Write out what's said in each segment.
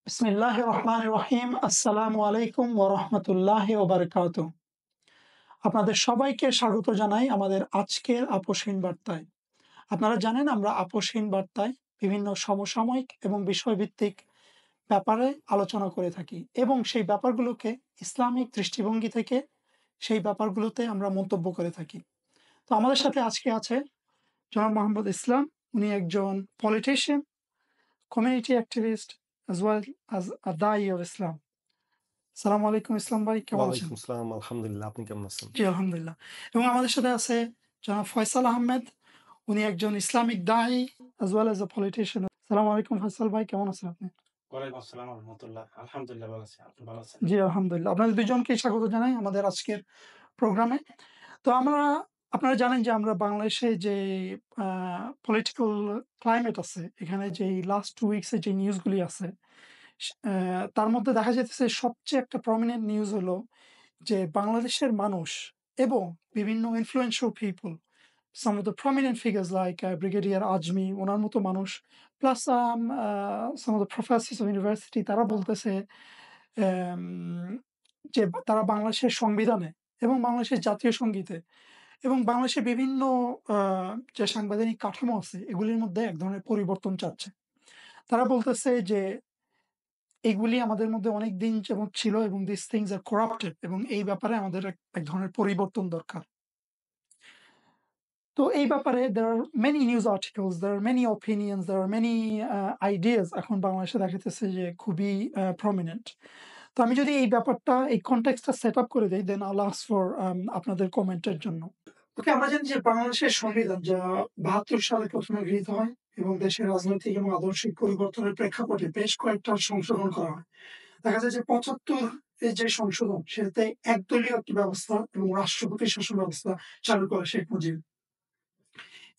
বিসমিল্লাহির রহমানির রহিম। আসসালামু আলাইকুম ওয়া রাহমাতুল্লাহি ওয়া বারাকাতুহু। আপনাদের সবাইকে স্বাগত জানাই আমাদের আজকের আপোসহীন বার্তায়। আপনারা জানেন আমরা আপোসহীন বার্তায় বিভিন্ন সমসাময়িক এবং বিষয়ভিত্তিক ব্যাপারে আলোচনা করে থাকি এবং সেই ব্যাপারগুলোকে ইসলামিক দৃষ্টিভঙ্গি থেকে সেই ব্যাপারগুলোতে আমরা মন্তব্য করে থাকি। তো আমাদের সাথে আজকে আছে জনাব মোহাম্মদ ইসলাম। উনি একজন politician, community activist as well as a দায়ী of ইসলাম। সালামু আলাইকুম ইসলাম ভাই, কেমন আছেন? ওয়ালাইকুম আসসালাম, আলহামদুলিল্লাহ। আপনি কেমন আছেন? জি আলহামদুলিল্লাহ। এবং আমাদের সাথে আছে জনাব ফয়সাল আহমেদ। উনি একজন ইসলামিক দায়ী as well as a politician. সালামু আলাইকুম ফয়সাল ভাই, কেমন আছেন আপনি? ওয়ালাইকুম আসসালাম ওয়া রাহমাতুল্লাহ। আলহামদুলিল্লাহ ভালো আছি। আপনি ভালো আছেন? জি আলহামদুলিল্লাহ। আপনাদের দুজনকেই স্বাগত জানাই আমাদের আজকের প্রোগ্রামে। তো আপনারা জানেন যে আমরা বাংলাদেশে যে পলিটিক্যাল ক্লাইমেট আছে, এখানে যে লাস্ট 2 উইকস এ যে নিউজগুলি আছে, তার মধ্যে দেখা যাইতেছে সবচেয়ে একটা প্রমিনেন্ট নিউজ হলো যে বাংলাদেশের মানুষ এবং বিভিন্ন influential people, some of the prominent figures like Brigadier Ajmi, ওনার মতো মানুষ, plus some of the professors of university, তারা বলতেছে um, যে তারা বাংলাদেশের সংবিধানে এবং বাংলাদেশের জাতীয় সঙ্গীতে এবং বাংলাদেশের বিভিন্ন যে সাংবিধানিক কাঠামো আছে এগুলির মধ্যে এক ধরনের পরিবর্তন চাচ্ছে। তারা বলতেছে যে এগুলি আমাদের মধ্যে অনেক দিন যেমন ছিল এবং দিস থিংস আর করাপ্টেড এবং এই ব্যাপারে আমাদের এক ধরনের পরিবর্তন দরকার। তো এই ব্যাপারে there are many news articles, there are many opinions, there are many ideas এখন বাংলাদেশে দেখাতেছে যে খুবই prominent. তো আমি যদি এই ব্যাপারটা এই কনটেক্সটটা সেট আপ করে দেই, দেন I'll ask for আপনাদের কমেন্টের জন্য। ওকে, আমরা জানি যে বাংলাদেশের সংবিধান যা ৭২ সালে প্রথমে গৃহীত হয় এবং দেশের রাজনৈতিক এবং আদর্শিক পরিবর্তনের প্রেক্ষাপটে বেশ কয়েকটা সংশোধন করা হয়। দেখা যায় যে ৭৫ এর যে সংশোধন সেটাতে একদলীয় একটি ব্যবস্থা এবং রাষ্ট্রপতি শাসন ব্যবস্থা চালু করে শেখ মুজিব।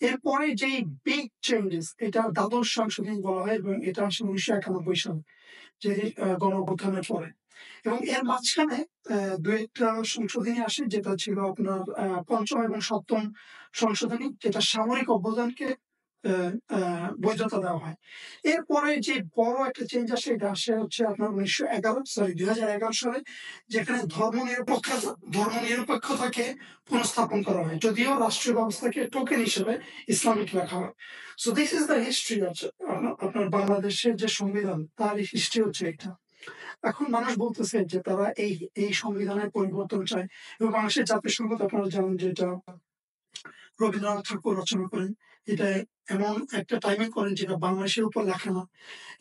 এরপরে যে বিগ চেঞ্জেস এটা দ্বাদশ সংশোধনী বলা হয় এবং এটা আসে ১৯৯১ সালে যে গণঅভ্যুত্থানের পরে, এবং এর মাঝখানে দু একটা সংশোধনী আসে যেটা ছিল আপনার পঞ্চম এবং সপ্তম সংশোধনী, যেটা সামরিক অভ্যুত্থানকে বৈধতা দেওয়া হয়। এরপরে যে বড় একটা চেঞ্জ আসে এটা আসে হচ্ছে আপনার ২০১১ সালে, যেখানে ধর্মনিরপেক্ষতাকে পুনঃস্থাপন করা হয়, যদিও রাষ্ট্রীয় ব্যবস্থাকে টোকেন হিসেবে ইসলামিক রাখা হয়। So this is the history. আপনার বাংলাদেশের যে সংবিধান তার হিস্ট্রি হচ্ছে এটা। এখন মানুষ বলতেছে যে তারা এই সংবিধানের পরিবর্তন চায় এবং বাংলাদেশের জাতীয় সংগীত আপনারা জানেন যে এটা রবীন্দ্রনাথ ঠাকুর রচনা করেন। এটা এমন একটা টাইমিং করেন যেটা বাংলাদেশের উপর লেখা না,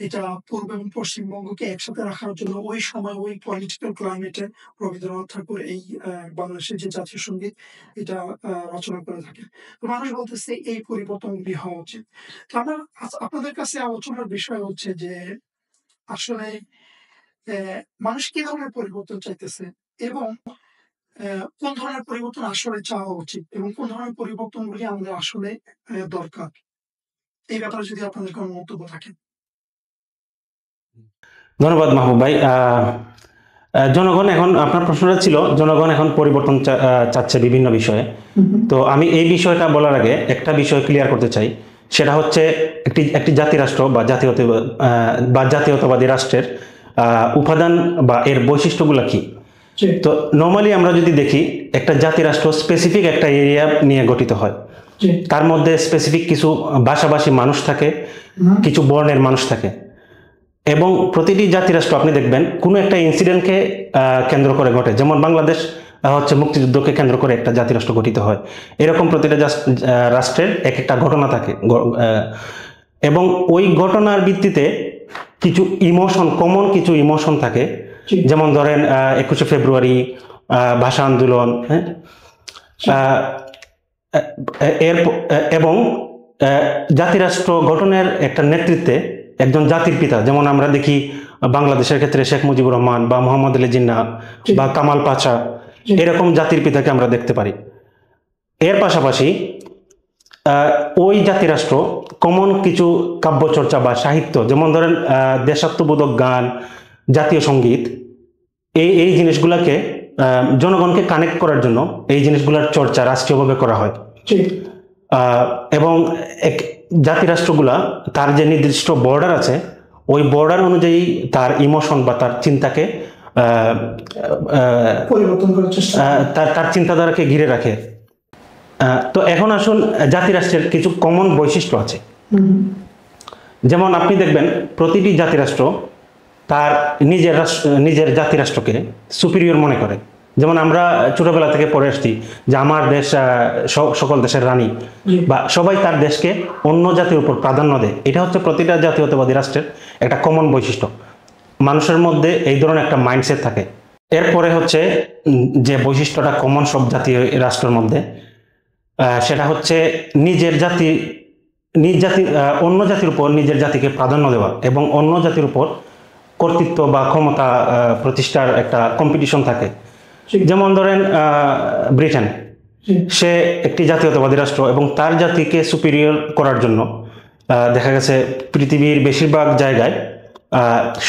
এটা পূর্ব এবং পশ্চিমবঙ্গকে একসাথে রাখার জন্য ওই সময় ওই পলিটিক্যাল ক্লাইমেটে রবীন্দ্রনাথ ঠাকুর এই বাংলাদেশের যে জাতীয় সঙ্গীত এটা রচনা করে থাকে। তো মানুষ বলতেছে এই পরিবর্তনগুলি হওয়া উচিত। তো আমার আপনাদের কাছে আলোচনার বিষয় হচ্ছে যে আসলে মানুষ কি ধরনের পরিবর্তন চাইতেছে এবং কোন ধরনের পরিবর্তন আসলে চাওয়া উচিত এবং কোন ধরনের পরিবর্তনগুলি আমাদের আসলে দরকার, এই ব্যাপারে যদি আপনাদের কোনো মন্তব্য থাকে। ধন্যবাদ মাহবুব ভাই। জনগণ এখন, আপনার প্রশ্নটা ছিল জনগণ এখন পরিবর্তন চাচ্ছে বিভিন্ন বিষয়ে। তো আমি এই বিষয়টা বলার আগে একটা বিষয় ক্লিয়ার করতে চাই, সেটা হচ্ছে একটি জাতিরাষ্ট্র বা জাতীয়তাবাদী রাষ্ট্রের উপাদান বা এর বৈশিষ্ট্যগুলো কি। তো নর্মালি আমরা যদি দেখি, একটা জাতিরাষ্ট্র স্পেসিফিক একটা এরিয়া নিয়ে গঠিত হয়, তার মধ্যে স্পেসিফিক কিছু ভাষাভাষী মানুষ থাকে, কিছু বর্ণের মানুষ থাকে, এবং প্রতিটি জাতিরাষ্ট্র আপনি দেখবেন কোনো একটা ইনসিডেন্টকে কেন্দ্র করে ঘটে। যেমন বাংলাদেশ হচ্ছে মুক্তিযুদ্ধকে কেন্দ্র করে একটা জাতিরাষ্ট্র গঠিত হয়, এরকম প্রতিটা রাষ্ট্রের এক একটা ঘটনা থাকে, এবং ওই ঘটনার ভিত্তিতে কিছু কমন কিছু ইমোশন থাকে। যেমন ধরেন ২১শে ফেব্রুয়ারি, ভাষা আন্দোলন, এবং জাতিরাষ্ট্র গঠনের একটা নেতৃত্বে একজন জাতির পিতা, যেমন আমরা দেখি বাংলাদেশের ক্ষেত্রে শেখ মুজিবুর রহমান বা মোহাম্মদ আলী জিন্নাহ বা কামাল পাশা, এরকম জাতির পিতাকে আমরা দেখতে পারি। এর পাশাপাশি ওই জাতিরাষ্ট্র কমন কিছু কাব্যচর্চা বা সাহিত্য, যেমন ধরেন দেশাত্মবোধক গান, জাতীয় সঙ্গীত, এই জিনিসগুলোকে জনগণকে কানেক্ট করার জন্য এই জিনিসগুলোর চর্চা রাষ্ট্রীয়ভাবে করা হয়। এবং জাতিরাষ্ট্রগুলা তার যে নির্দিষ্ট বর্ডার আছে, ওই বর্ডার অনুযায়ী তার ইমোশন বা তার চিন্তাকে পরিবর্তন করার চেষ্টা তার চিন্তাধারাকে ঘিরে রাখে। তো এখন আসুন জাতিরাষ্ট্রের কিছু কমন বৈশিষ্ট্য আছে। যেমন আপনি দেখবেন প্রতিটি জাতিরাষ্ট্র তার নিজের জাতিরাষ্ট্রকে সুপিরিয়র মনে করে। যেমন আমরা ছোটবেলা থেকে পড়ে আসছি যে আমার দেশ সকল দেশের রানী, বা সবাই তার দেশকে অন্য জাতির উপর প্রাধান্য দেয়। এটা হচ্ছে প্রতিটা জাতীয়তাবাদী রাষ্ট্রের একটা কমন বৈশিষ্ট্য। মানুষের মধ্যে এই ধরনের একটা মাইন্ডসেট থাকে। এরপরে হচ্ছে যে বৈশিষ্ট্যটা কমন সব জাতীয় রাষ্ট্রের মধ্যে, সেটা হচ্ছে অন্য জাতির উপর নিজের জাতিকে প্রাধান্য দেওয়া এবং অন্য জাতির উপর কর্তৃত্ব বা ক্ষমতা প্রতিষ্ঠার একটা কম্পিটিশন থাকে। যেমন ধরেন ব্রিটেন, সে একটি জাতীয়তাবাদী রাষ্ট্র এবং তার জাতিকে সুপিরিয়র করার জন্য দেখা গেছে পৃথিবীর বেশিরভাগ জায়গায়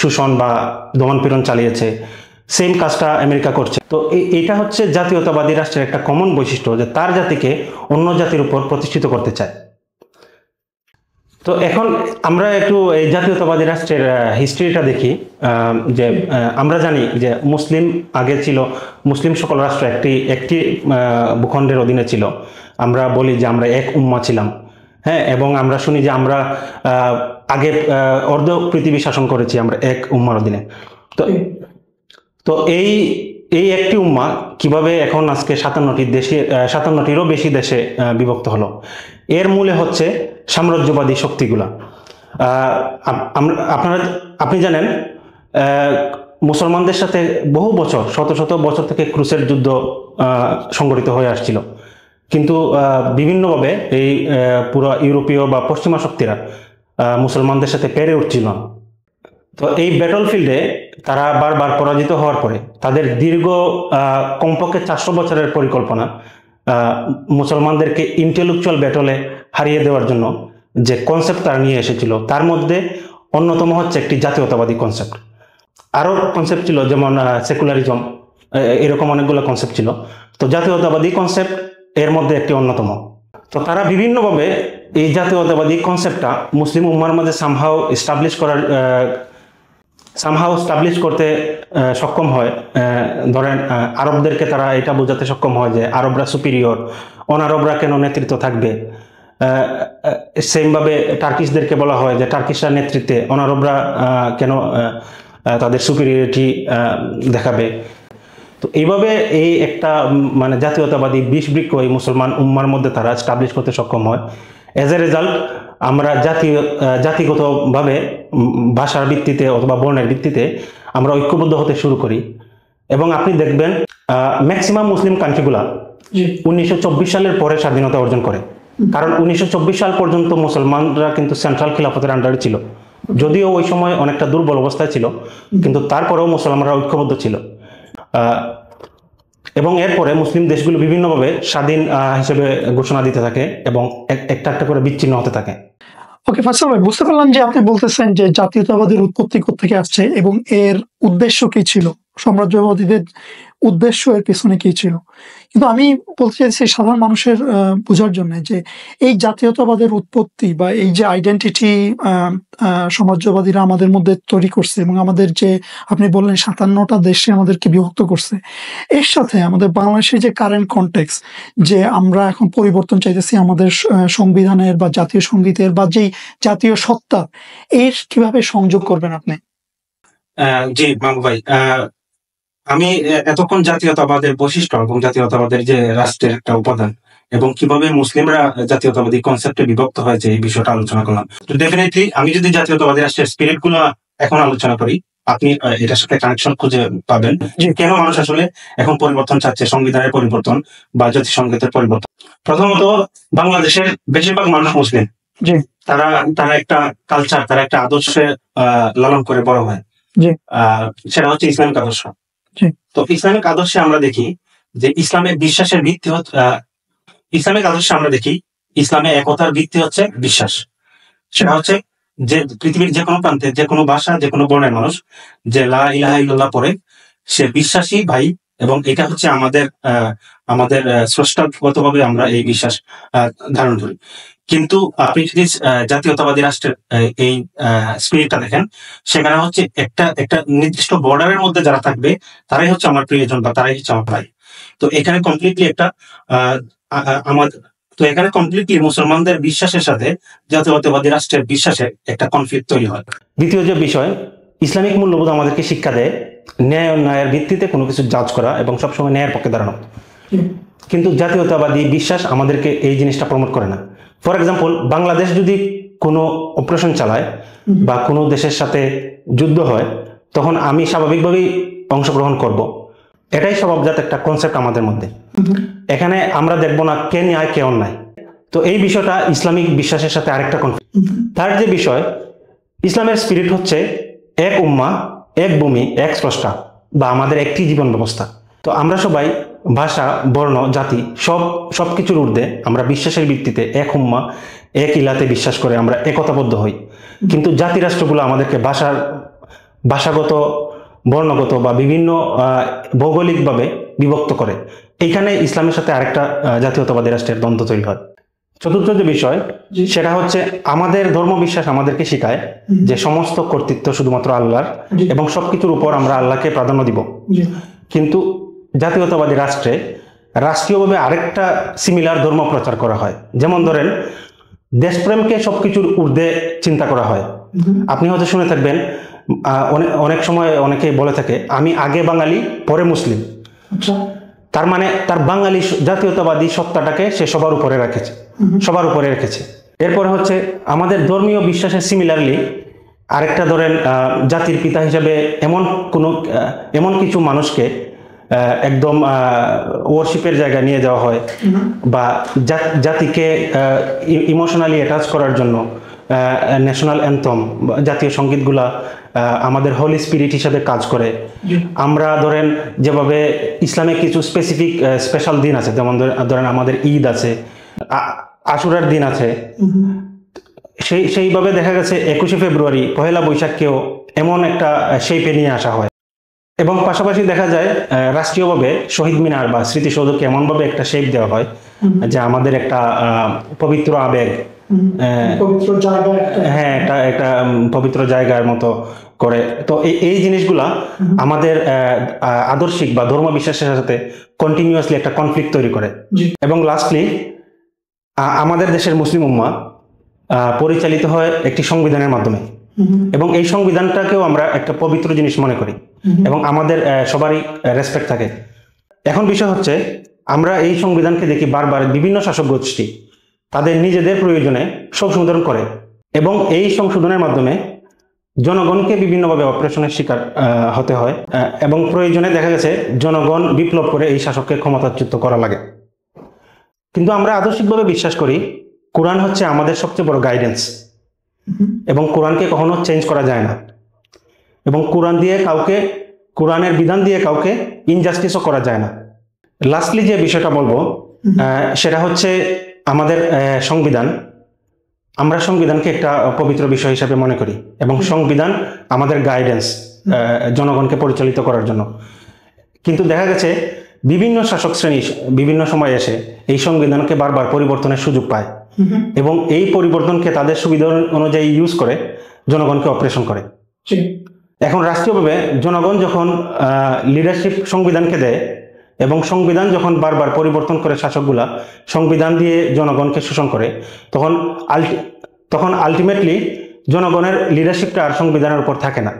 শোষণ বা দমনপীড়ন চালিয়েছে। সেম কাজটা আমেরিকা করছে। তো এটা হচ্ছে জাতীয়তাবাদী রাষ্ট্রের একটা কমন বৈশিষ্ট্য, যে তার জাতিকে অন্য জাতির উপর প্রতিষ্ঠিত করতে চায়। তো এখন আমরা একটু এই জাতীয়তাবাদী রাষ্ট্রের হিস্ট্রিটা দেখি। যে আমরা জানি যে মুসলিম আগে ছিল, মুসলিম সকল রাষ্ট্র একটি ভূখণ্ডের অধীনে ছিল। আমরা বলি যে আমরা এক উম্মা ছিলাম, হ্যাঁ, এবং আমরা শুনি যে আমরা আগে অর্ধ পৃথিবী শাসন করেছি আমরা এক উম্মার অধীনে। তো এই একটি উম্মা কিভাবে এখন আজকে 57টিরও বেশি দেশে বিভক্ত হলো? এর মূলে হচ্ছে সাম্রাজ্যবাদী শক্তিগুলা। আপনি জানেন মুসলমানদের সাথে বহু বছর, শত শত বছর থেকে ক্রুসেড যুদ্ধ সংগঠিত হয়ে আসছিল, কিন্তু বিভিন্নভাবে এই পুরো ইউরোপীয় বা পশ্চিমা শক্তিরা মুসলমানদের সাথে পেরে উঠছিল না। তো এই ব্যাটলফিল্ডে তারা বারবার পরাজিত হওয়ার পরে তাদের দীর্ঘ কমপক্ষে 400 বছরের পরিকল্পনা মুসলমানদেরকে ইন্টেলেকচুয়াল ব্যাটলে হারিয়ে দেওয়ার জন্য যে কনসেপ্ট তারা নিয়ে এসেছিল, তার মধ্যে অন্যতম হচ্ছে একটি জাতীয়তাবাদী কনসেপ্ট। আরও কনসেপ্ট ছিল, যেমন সেকুলারিজম, এরকম অনেকগুলো কনসেপ্ট ছিল। তো জাতীয়তাবাদী কনসেপ্ট এর মধ্যে একটি অন্যতম। তো তারা বিভিন্নভাবে এই জাতীয়তাবাদী কনসেপ্টটা মুসলিম উম্মার মধ্যে সামহাও স্টাবলিশ করতে সক্ষম হয়। ধরেন আরবদেরকে তারা এটা বোঝাতে সক্ষম হয় যে আরবরা সুপিরিয়র, অনারবরা কেন নেতৃত্ব থাকবে। সেমভাবে টার্কিশদেরকে বলা হয় যে টার্কিশরা নেতৃত্বে, অনারবরা কেন তাদের সুপিরিয়রিটি দেখাবে। তো এইভাবে এই একটা মানে জাতীয়তাবাদী বিষবৃক্ষ এই মুসলমান উম্মার মধ্যে তারা স্টাবলিশ করতে সক্ষম হয়। এজ এ রেজাল্ট আমরা জাতিগতভাবে ভাষার ভিত্তিতে অথবা বর্ণের ভিত্তিতে আমরা ঐক্যবদ্ধ হতে শুরু করি। এবং আপনি দেখবেন ম্যাক্সিমাম মুসলিম কান্ট্রিগুলা 1924 সালের পরে স্বাধীনতা অর্জন করে। কারণ 1924 সাল পর্যন্ত মুসলমানরা কিন্তু সেন্ট্রাল খিলাফতের আন্ডারে ছিল, যদিও ওই সময় অনেকটা দুর্বল অবস্থায় ছিল, কিন্তু তারপরেও মুসলমানরা ঐক্যবদ্ধ ছিল। এবং এরপরে মুসলিম দেশগুলো বিভিন্নভাবে স্বাধীন হিসেবে ঘোষণা দিতে থাকে এবং একটা একটা করে বিচ্ছিন্ন হতে থাকে। ওকে ফাসল ভাই, বুঝতে পারলাম যে আপনি বলতেছেন যে জাতীয়তাবাদের উৎপত্তি কোত্থেকে আসছে এবং এর উদ্দেশ্য কি ছিল, সাম্রাজ্যবাদীদের উদ্দেশ্য এর পিছনে কি ছিল। কিন্তু আমি বলতে চাইছি সাধারণ মানুষের বোঝার জন্য যে এই জাতীয়তাবাদের উৎপত্তি বা এই যে আইডেন্টিটি সমাজবাদীরা আমাদের মধ্যে তৈরি করছে এবং আমাদের যে আপনি বললেন 57টা দেশে আমাদেরকে বিভক্ত করছে, এর সাথে আমাদের বাংলাদেশের যে কারেন্ট কনটেক্সট, যে আমরা এখন পরিবর্তন চাইতেছি আমাদের সংবিধানের বা জাতীয় সঙ্গীতের বা যেই জাতীয় সত্তা, এর কিভাবে সংযোগ করবেন আপনি? জি মামু ভাই, আমি এতক্ষণ জাতীয়তাবাদের বৈশিষ্ট্য এবং জাতীয়তাবাদের যে রাষ্ট্রের একটা উপাদান এবং কিভাবে মুসলিমরা জাতীয়তাবাদী কনসেপ্টে বিভক্ত হয়েছে এই বিষয়টা আলোচনা করলাম। তো ডেফিনেটলি আমি যদি জাতীয়তাবাদী রাষ্ট্রের স্পিরিট গুলো এখন আলোচনা করি, আপনি এটার সাথে কানেকশন খুঁজে পাবেন যে কেন মানুষ আসলে এখন পরিবর্তন চাচ্ছে, সংবিধানের পরিবর্তন বা জাতিসংঘের পরিবর্তন। প্রথমত বাংলাদেশের বেশিরভাগ মানুষ মুসলিম, তারা একটা কালচার, তারা একটা আদর্শে লালন করে বড় হয়, সেটা হচ্ছে ইসলামিক আদর্শ। তো ইসলামিক আদর্শে আমরা দেখি যে ইসলামের বিশ্বাসের ভিত্তি হচ্ছে ইসলামে একতার ভিত্তি হচ্ছে বিশ্বাস। সেটা হচ্ছে যে পৃথিবীর যে কোনো প্রান্তে, যে কোনো ভাষা, যে কোনো বর্ণের মানুষ যে লা ইলাহা ইল্লাল্লাহ পড়ে, সে বিশ্বাসী ভাই, এবং এটা হচ্ছে আমাদের স্রষ্টাগতভাবে আমরা এই বিশ্বাস ধারণ করি। কিন্তু আপনি যদি জাতীয়তাবাদী রাষ্ট্রের এই স্পিরিটটা দেখেন, সেখানে হচ্ছে একটা একটা নির্দিষ্ট বর্ডারের মধ্যে যারা থাকবে তারাই হচ্ছে আমার প্রিয়জন বা তারাই হচ্ছে আমার ভাই। তো এখানে কমপ্লিটলি একটা আমাদের তো এখানে কমপ্লিটলি মুসলমানদের বিশ্বাসের সাথে জাতীয়তাবাদী রাষ্ট্রের বিশ্বাসের একটা কনফ্লিক্ট তৈরি হয়। দ্বিতীয় যে বিষয়, ইসলামিক মূল্যবোধ আমাদেরকে শিক্ষা দেয় ন্যায় অন্যায়ের ভিত্তিতে কোনো কিছু জাজ করা এবং সবসময় ন্যায়ের পক্ষে দাঁড়ানো। কিন্তু জাতীয়তাবাদী বিশ্বাস আমাদেরকে এই জিনিসটা প্রমোট করে না। ফর এক্সাম্পল, বাংলাদেশ যদি কোনো অপারেশন চালায় বা কোনো দেশের সাথে যুদ্ধ হয়, তখন আমি স্বাভাবিকভাবেই অংশগ্রহণ করব। এটাই স্বভাবজাত একটা কনসেপ্ট আমাদের মধ্যে। এখানে আমরা দেখব না কে ন্যায় কে অন্যায়। তো এই বিষয়টা ইসলামিক বিশ্বাসের সাথে আরেকটা কনফ্লিক্ট। তার যে বিষয়, ইসলামের স্পিরিট হচ্ছে এক উম্মাহ, এক ভূমি, এক স্রষ্টা, বা আমাদের একটি জীবন ব্যবস্থা। তো আমরা সবাই ভাষা, বর্ণ, জাতি সবকিছুর ঊর্ধ্বে আমরা বিশ্বাসের ভিত্তিতে এক উম্মাহ, এক ইলাতে বিশ্বাস করে আমরা একতাবদ্ধ হই। কিন্তু জাতি রাষ্ট্রগুলো আমাদেরকে ভাষাগত, বর্ণগত বা বিভিন্ন ভৌগোলিকভাবে বিভক্ত করে। এইখানে ইসলামের সাথে আরেকটা জাতীয়তাবাদী রাষ্ট্রের দ্বন্দ্ব তৈরি হয়। চতুর্থ যে বিষয়, সেটা হচ্ছে আমাদের ধর্মবিশ্বাস আমাদেরকে শেখায় যে সমস্ত কর্তৃত্ব শুধুমাত্র আল্লাহর এবং সবকিছুর উপর আমরা আল্লাহকে প্রাধান্য দিব। কিন্তু জাতীয়তাবাদী রাষ্ট্রে রাষ্ট্রীয়ভাবে আরেকটা সিমিলার ধর্ম প্রচার করা হয়। যেমন ধরেন, দেশপ্রেমকে সবকিছুর ঊর্ধ্বে চিন্তা করা হয়। আপনি হয়তো শুনে থাকবেন, অনেক সময় অনেকে বলে থাকে আমি আগে বাঙালি পরে মুসলিম। তার মানে তার বাঙালি জাতীয়তাবাদী সত্তাটাকে সে সবার উপরে রেখেছে। এরপরে হচ্ছে আমাদের ধর্মীয় বিশ্বাসের সিমিলারলি আরেকটা ধরেন, জাতির পিতা হিসেবে এমন কিছু মানুষকে একদম ওয়ারশিপের জায়গায় নিয়ে যাওয়া হয়, বা জাতিকে ইমোশনালি অ্যাটাচ করার জন্য ন্যাশনাল অ্যান্থম, জাতীয় সঙ্গীতগুলা আমাদের হোলি স্পিরিট হিসেবে কাজ করে। আমরা ধরেন যেভাবে ইসলামে কিছু স্পেশাল দিন আছে, যেমন ধরেন আমাদের ঈদ আছে, আশুরার দিন আছে, সেইভাবে দেখা গেছে 21শে ফেব্রুয়ারি, পহেলা বৈশাখকেও এমন একটা শেপে নিয়ে আসা হয়। এবং পাশাপাশি দেখা যায় রাষ্ট্রীয়ভাবে শহীদ মিনার বা স্মৃতিসৌধকে এমনভাবে একটা শেপ দেওয়া হয় যে আমাদের একটা পবিত্র আবেগ, হ্যাঁ, একটা পবিত্র জায়গার মতো করে। তো এই জিনিসগুলা আমাদের আদর্শিক বা ধর্ম বিশ্বাসের সাথে কন্টিনিউয়াসলি একটা কনফ্লিক্ট তৈরি করে। এবং লাস্টলি আমাদের দেশের মুসলিম উম্মাহ পরিচালিত হয় একটি সংবিধানের মাধ্যমে, এবং এই সংবিধানটাকেও আমরা একটা পবিত্র জিনিস মনে করি এবং আমাদের সবারই রেসপেক্ট থাকে। এখন বিষয় হচ্ছে, আমরা এই সংবিধানকে দেখি বারবার বিভিন্ন শাসক গোষ্ঠী তাদের নিজেদের প্রয়োজনে সংশোধন করে, এবং এই সংশোধনের মাধ্যমে জনগণকে বিভিন্নভাবে অপারেশনের শিকার হতে হয়, এবং প্রয়োজনে দেখা গেছে জনগণ বিপ্লব করে এই শাসককে ক্ষমতাচ্যুত করা লাগে। কিন্তু আমরা আদর্শিকভাবে বিশ্বাস করি কোরআন হচ্ছে আমাদের সবচেয়ে বড় গাইডেন্স, এবং কোরআনকে কখনো চেঞ্জ করা যায় না, এবং কোরআনের বিধান দিয়ে কাউকে ইনজাস্টিসও করা যায় না। লাস্টলি যে বিষয়টা বলবো সেটা হচ্ছে আমাদের সংবিধান। আমরা সংবিধানকে একটা পবিত্র বিষয় হিসেবে মনে করি, এবং সংবিধান আমাদের গাইডেন্স জনগণকে পরিচালিত করার জন্য। কিন্তু দেখা গেছে বিভিন্ন শাসক শ্রেণী বিভিন্ন সময় এসে এই সংবিধানকে বারবার পরিবর্তনের সুযোগ পায়, এবং এই পরিবর্তনকে তাদের সুবিধা অনুযায়ী ইউজ করে জনগণকে অপারেশন করে। এখন রাষ্ট্রীয়ভাবে জনগণ যখন লিডারশিপ সংবিধানকে দেয়, এবং সংবিধান যখন বারবার পরিবর্তন করে শাসকগুলা সংবিধান দিয়ে জনগণকে শোষণ করে, তখন আলটিমেটলি জনগণের লিডারশিপটা আর সংবিধানের উপর থাকে না।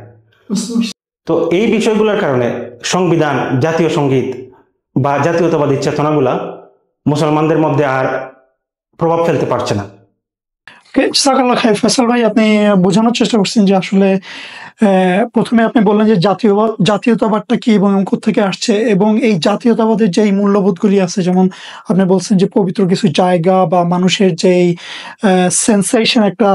তো এই বিষয়গুলোর কারণে সংবিধান, জাতীয় সঙ্গীত বা জাতীয়তাবাদী চেতনাগুলা মুসলমানদের মধ্যে আর প্রভাব ফেলতে পারছে না। জাযাকাল্লাহ খাইর ফয়সাল ভাই, আপনি বোঝানোর চেষ্টা করছেন যে আসলে প্রথমে আপনি বললেন যে জাতীয়তাবাদটা কি এবং কোত্থেকে আসছে, এবং এই জাতীয়তাবাদের যে মূল্যবোধগুলি আছে, যেমন আপনি বলছেন যে পবিত্র কিছু জায়গা বা মানুষের যেই সেন্সেশন একটা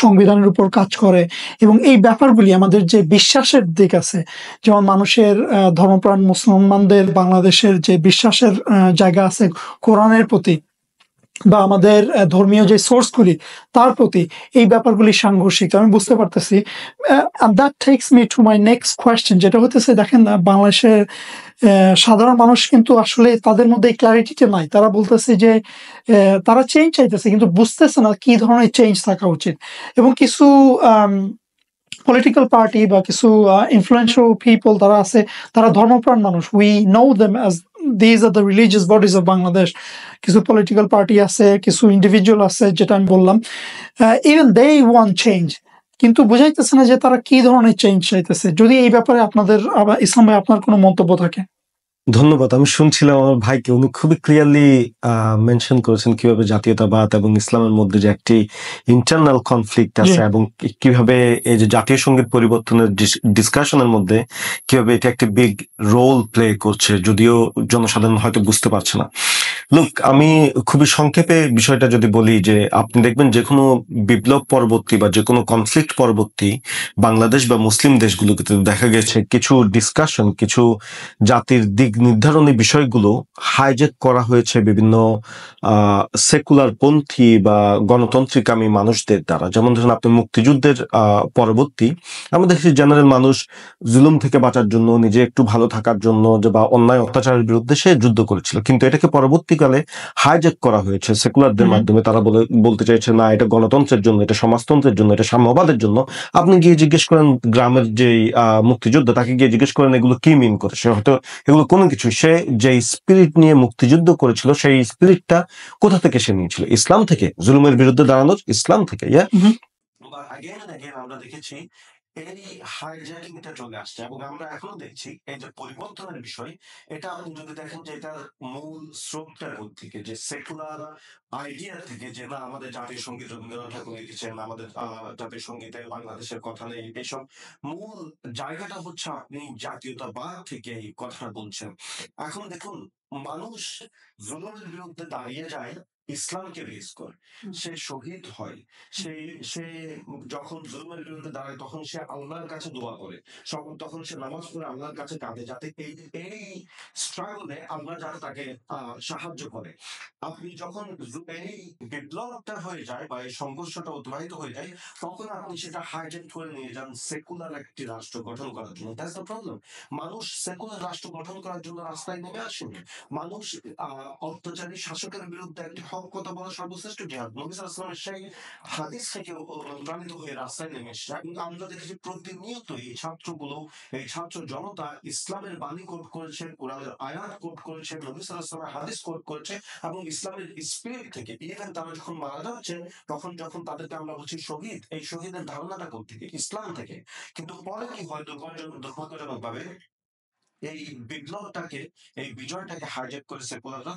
সংবিধানের উপর কাজ করে, এবং এই ব্যাপারগুলি আমাদের যে বিশ্বাসের দিক আছে, যেমন মানুষের ধর্মপ্রাণ মুসলমানদের বাংলাদেশের যে বিশ্বাসের জায়গা আছে কোরআনের প্রতি, বা আমাদের ধর্মীয় যে সোর্সগুলি তার প্রতি এই ব্যাপারগুলি সাংঘর্ষিক। আমি বুঝতে পারতেছি। That tax me to my next question, যেটা হতেছে দেখেন না, বাংলাদেশের সাধারণ মানুষ কিন্তু আসলে তাদের মধ্যে এই ক্ল্যারিটিটা নাই। তারা বলতেছে যে তারা চেঞ্জ চাইতেছে কিন্তু বুঝতেছে না কি ধরনের চেঞ্জ থাকা উচিত। এবং কিছু পলিটিক্যাল পার্টি বা কিছু ইনফ্লুয়েন্সিয়াল পিপল তারা আছে, তারা ধর্মপ্রাণ মানুষ। We know them as these are the religious bodies of Bangladesh. কিছু পলিটিক্যাল পার্টি আছে, কিছু ইন্ডিভিজুয়াল আছে, যেটা আমি বললাম, ইভেন দে ওয়ান্ট চেঞ্জ, কিন্তু বুঝাইতেছে না যে তারা কি ধরনের চেঞ্জ চাইতেছে। যদি এই ব্যাপারে আপনাদের ইসলাম ভাই আপনার কোনো মন্তব্য থাকে। ধন্যবাদ। আমি শুনছিলাম আমার ভাইকে, উনি খুবই ক্লিয়ারলি মেনশন করেছেন কিভাবে জাতীয়তাবাদ এবং ইসলামের মধ্যে যে একটি ইন্টারনাল কনফ্লিক্ট আছে এবং কিভাবে এই যে জাতীয় সঙ্গীত পরিবর্তনের ডিসকাশনের মধ্যে কিভাবে এটা একটি বিগ রোল প্লে করছে, যদিও জনসাধারণ হয়তো বুঝতে পারছে না। লুক, আমি খুবই সংক্ষেপে বিষয়টা যদি বলি, যে আপনি দেখবেন যে কোনো বিপ্লব পরবর্তী বা যে কোনো কনফ্লিক্ট পরবর্তী বাংলাদেশ বা মুসলিম দেশগুলোকে দেখা গেছে কিছু ডিসকাশন, কিছু জাতির দিক নির্ধারণী বিষয়গুলো হাইজ্যাক করা হয়েছে বিভিন্ন সেকুলার পন্থী বা গণতন্ত্রিকামী মানুষদের দ্বারা। যেমন ধরুন আপনি মুক্তিযুদ্ধের পরবর্তী আমরা দেখছি জেনারেল মানুষ জুলুম থেকে বাঁচার জন্য, নিজে একটু ভালো থাকার জন্য বা অন্যায় অত্যাচারের বিরুদ্ধে সে যুদ্ধ করেছিল, কিন্তু এটাকে পরবর্তীকালে হাইজ্যাক করা হয়েছে সেকুলারদের মাধ্যমে। তারা বলতে চাইছে না, এটা গণতন্ত্রের জন্য, এটা সমাজতন্ত্রের জন্য, এটা সাম্যবাদের জন্য। আপনি গিয়ে জিজ্ঞেস করেন গ্রামের যে মুক্তিযোদ্ধা, তাকে গিয়ে জিজ্ঞেস করেন এগুলো কি মিন করে, সে হয়তো এগুলো কোনো কিছু, সে যে স্পিরিট নিয়ে মুক্তিযুদ্ধ করেছিল সেই স্পিরিটটা কোথা থেকে সে নিয়েছিল? ইসলাম থেকে, জুলুমের বিরুদ্ধে দাঁড়ানোর ইসলাম থেকে। আমরা দেখেছি এই হাইজ্যাকিংটা চলে আসছে এবং আমরা এখনো দেখছি এই যে পরিবর্তনের বিষয়, এটা আপনি যদি দেখেন যে এটার মূল স্রোতটা থেকে, যে সেকুলার আইডিয়া থেকে, যে না আমাদের জাতীয় সঙ্গীত রবীন্দ্রনাথ ঠাকুর লিখেছেন, আমাদের জাতীয় সঙ্গীতে বাংলাদেশের কথা নেই, এইসব মূল জায়গাটা হচ্ছে আপনি জাতীয়তাবাদ থেকে এই কথা বলছেন। এখন দেখুন, মানুষ জুলুমের বিরুদ্ধে দাঁড়িয়ে যায় ইসলামকে বেস করে, সে শহীদ হয়, সে যখন জুলুমের বিরুদ্ধে দাঁড়ায় তখন সে আল্লাহর কাছে দোয়া করে, তখন সে নামাজ পড়ে আল্লাহর কাছে কাঁদে, যাতে এই স্ট্রাগলে আল্লাহ যাতে তাকে সাহায্য করে। আপনি যখন এই বিপ্লবটা হয়ে যায় বা এই সংঘর্ষটা অতিবাহিত হয়ে যায়, তখন আপনি সেটা হাইজ্যাক করে নিয়ে যান সেকুলার একটি রাষ্ট্র গঠন করার জন্য। That's the problem. মানুষ সেকুলার রাষ্ট্র গঠন করার জন্য রাস্তায় নেমে আসেনি। মানুষ অত্যাচারী শাসকের বিরুদ্ধে একটি হক কথা বলা সর্বশ্রেষ্ঠ জিহাদ, নবী সাল্লাল্লাহু আলাইহি ওয়াসাল্লামের সেই হাদিস থেকে অনুপ্রাণিত হয়ে রাস্তায় নেমে এসেছে। কিন্তু আমরা দেখেছি প্রতিনিয়ত এই ছাত্রগুলো, এই ছাত্র জনতা ইসলামের বাণী কোট করেছে, কোরআনের আয়াত কোট করেছে, নবী সাল্লাল্লাহু আলাইহি ওয়াসাল্লামের হাদিস কোট করেছে, এবং ইসলামের স্পিরিট থেকে ইভেন তারা যখন মারা যাচ্ছে যখন তাদেরকে আমরা বলছি শহীদ, এই শহীদের ধারণাটা কোথা থেকে? ইসলাম থেকে। কিন্তু পরে কি হয়, দুর্ভাগ্যজনক ভাবে এই বিপ্লবটাকে, এই বিজয়টাকে হাইজ্যাক করে সেকুলাররা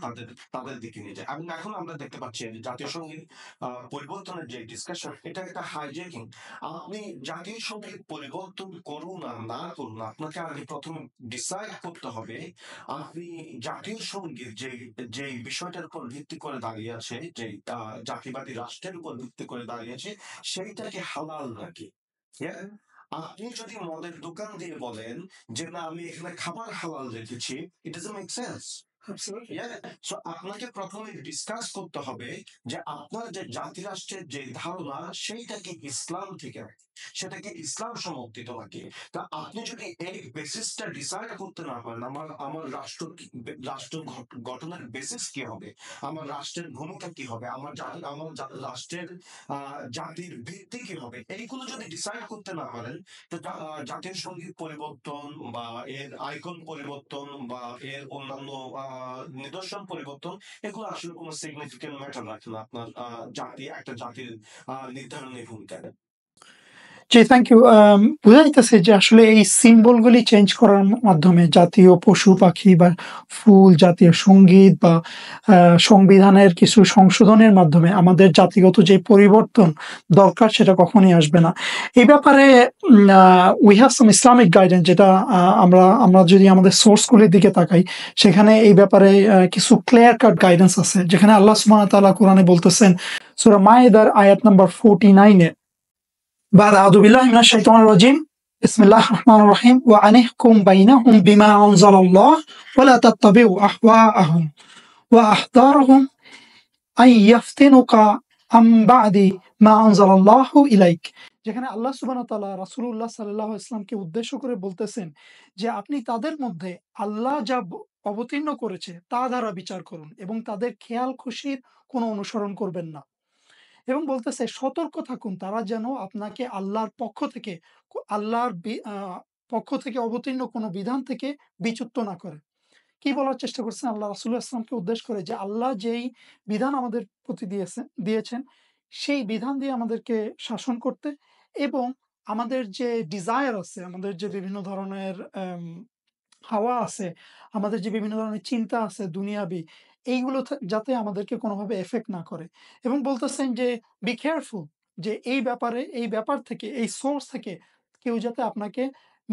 তাদের দিকে নিয়ে যায়। এবং এখন আমরা দেখতে পাচ্ছি যে জাতীয় সঙ্গীত পরিবর্তনের যে ডিসকাশন, এটা একটা হাইজ্যাকিং। আপনি জাতীয় সঙ্গীত পরিবর্তন করুন আর না করুন, আপনাকে আগে প্রথমে ডিসাইড করতে হবে আপনি জাতীয় সঙ্গীত যে বিষয়টার উপর ভিত্তি করে দাঁড়িয়ে আছে, যে জাতিবাদী রাষ্ট্রের উপর ভিত্তি করে দাঁড়িয়ে আছে, সেইটাকে হালাল নাকি। আপনি যদি মদের দোকান দিয়ে বলেন যে না আমি এখানে খাবার হালাল রেখেছি, ইট ডাজন্ট মেক সেন্স। আপনাকে প্রথমে ডিসকাস করতে হবে যে আপনার যে জাতি রাষ্ট্রের যে ধারণা, সেইটাকে ইসলাম থেকে, সেটাকে ইসলাম সমর্থিত নাকি। তা আপনি যদি এই বেসিসটা ডিসাইড করতে না পারেন, আমার রাষ্ট্র গঠনের বেসিস কি হবে, আমার রাষ্ট্রের ভূমিকা কি হবে, আমার রাষ্ট্রের জাতির ভিত্তি কি হবে, এইগুলো যদি ডিসাইড করতে না পারেন, তো জাতীয় সঙ্গীত পরিবর্তন বা এর আইকন পরিবর্তন বা এর অন্যান্য নিদর্শন পরিবর্তন, এগুলো আসলে কোনো সিগনিফিকেন্ট ম্যাটার রাখে না আপনার একটা জাতির নির্ধারণী ভূমিকায়। জি, থ্যাংক ইউ। বোঝা যাইতেছে যে আসলে এই সিম্বলগুলি চেঞ্জ করার মাধ্যমে, জাতীয় পশু পাখি বা ফুল, জাতীয় সঙ্গীত বা সংবিধানের কিছু সংশোধনের মাধ্যমে আমাদের জাতিগত যে পরিবর্তন দরকার সেটা কখনই আসবে না। এই ব্যাপারে we have some Islamic guidance, যেটা আমরা যদি আমাদের সোর্সগুলির দিকে তাকাই, সেখানে এই ব্যাপারে কিছু ক্লিয়ার কাট গাইডেন্স আছে, যেখানে আল্লাহ সুবহানাহু ওয়া তাআলা কোরআনে বলতেছেন সূরা মায়েদার আয়াত নাম্বার 49-এ, بعد أعوذ بالله من الشيطان الرجيم بسم الله الرحمن الرحيم وأن احكم بينهم بما أنزل الله ولا تتبعوا أهواءهم وأحذرهم আই ইয়াফতিনুকা আম বাদি মা আনজালাল্লাহু ইলাইক, যেখানে আল্লাহ সুবহানাহু ওয়া তাআলা রাসূলুল্লাহ সাল্লাল্লাহু আলাইহি ওয়াসাল্লামকে উদ্দেশ্য করে বলতেছেন যে আপনি তাদের মধ্যে আল্লাহ যা অবতীর্ণ করেছে তা দ্বারা বিচার করুন এবং তাদের খেয়াল খুশির কোনো অনুসরণ করবেন না। এবং বলতেছে সতর্ক থাকুন তারা যেন আপনাকে আল্লাহর পক্ষ থেকে আল্লাহর পক্ষ থেকে অবতীর্ণ কোনো বিধান থেকে বিচ্যুত না করে। কি বলার চেষ্টা করছেন আল্লাহ রাসূলুল্লাহ সাল্লাল্লাহু আলাইহি ওয়াসাল্লামকে উদ্দেশ্য করে যে আল্লাহ যেই বিধান আমাদের প্রতি দিয়েছেন সেই বিধান দিয়ে আমাদেরকে শাসন করতে এবং আমাদের যে ডিজায়ার আছে, আমাদের যে বিভিন্ন ধরনের হাওয়া আছে, আমাদের যে বিভিন্ন ধরনের চিন্তা আছে দুনিয়াবি, এইগুলো যাতে আমাদেরকে কোনোভাবে এফেক্ট না করে। এবং বলতেছেন যে বি কেয়ারফুল, যে এই ব্যাপার থেকে, এই সোর্স থেকে কেউ যাতে আপনাকে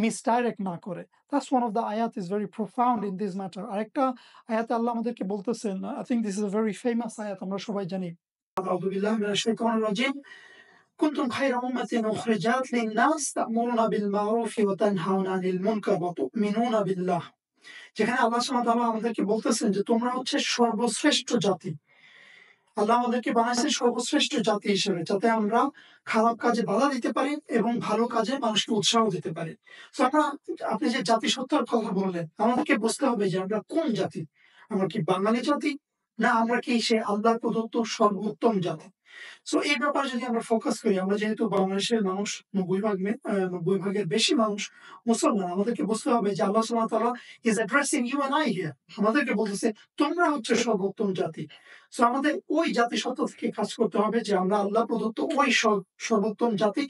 মিসডাইরেক্ট না করে। দ্যাটস ওয়ান অফ দ্য আয়াত is very profound in this matter. আরেকটা আয়াতে আল্লাহ আমাদেরকে বলতেছেন, I think this is a very famous আয়াত, আমরা সবাই জানি। আউযু বিল্লাহি মিনাশ শাইতানির রাজিম। কুনতুম খায়রা উম্মাতিন উখরিজাত লিন-নাস তা'মুরুনা বিল মা'রুফি ওয়া তানহাউনা আনিল মুনকার ওয়া তু'মিনুনা বিল্লাহ। যেখানে আল্লাহ সুবহানাহু ওয়া তাআলা আমাদেরকে বলতেছেন যে তোমরা হচ্ছে সর্বশ্রেষ্ঠ জাতি। আল্লাহ আমাদেরকে বানাইছেন সর্বশ্রেষ্ঠ জাতি হিসেবে, যাতে আমরা খারাপ কাজে বাধা দিতে পারি এবং ভালো কাজে মানুষকে উৎসাহ দিতে পারি। তো আপনি যে জাতিসত্তার কথা বললেন, আমাদেরকে বুঝতে হবে যে আমরা কোন জাতি। আমরা কি বাঙালি জাতি, না আমরা কি সে আল্লাহর প্রদত্ত সর্বোত্তম জাতি? সো এই ব্যাপারে যদি আমরা ফোকাস করি, আমরা যেহেতু বাংলাদেশের মানুষ ৯০ ভাগের বেশি মানুষ মুসলমান, আমাদেরকে বুঝতে হবে যে আল্লাহ সুবহানাহু ওয়া তাআলা is addressing you and I here. আমাদেরকে বলতেছে তোমরা হচ্ছে সর্বোত্তম জাতি। সো আমাদের ওই জাতিসত্তা থেকে কাজ করতে হবে যে আমরা আল্লাহ প্রদত্ত ওই সর্বোত্তম জাতি,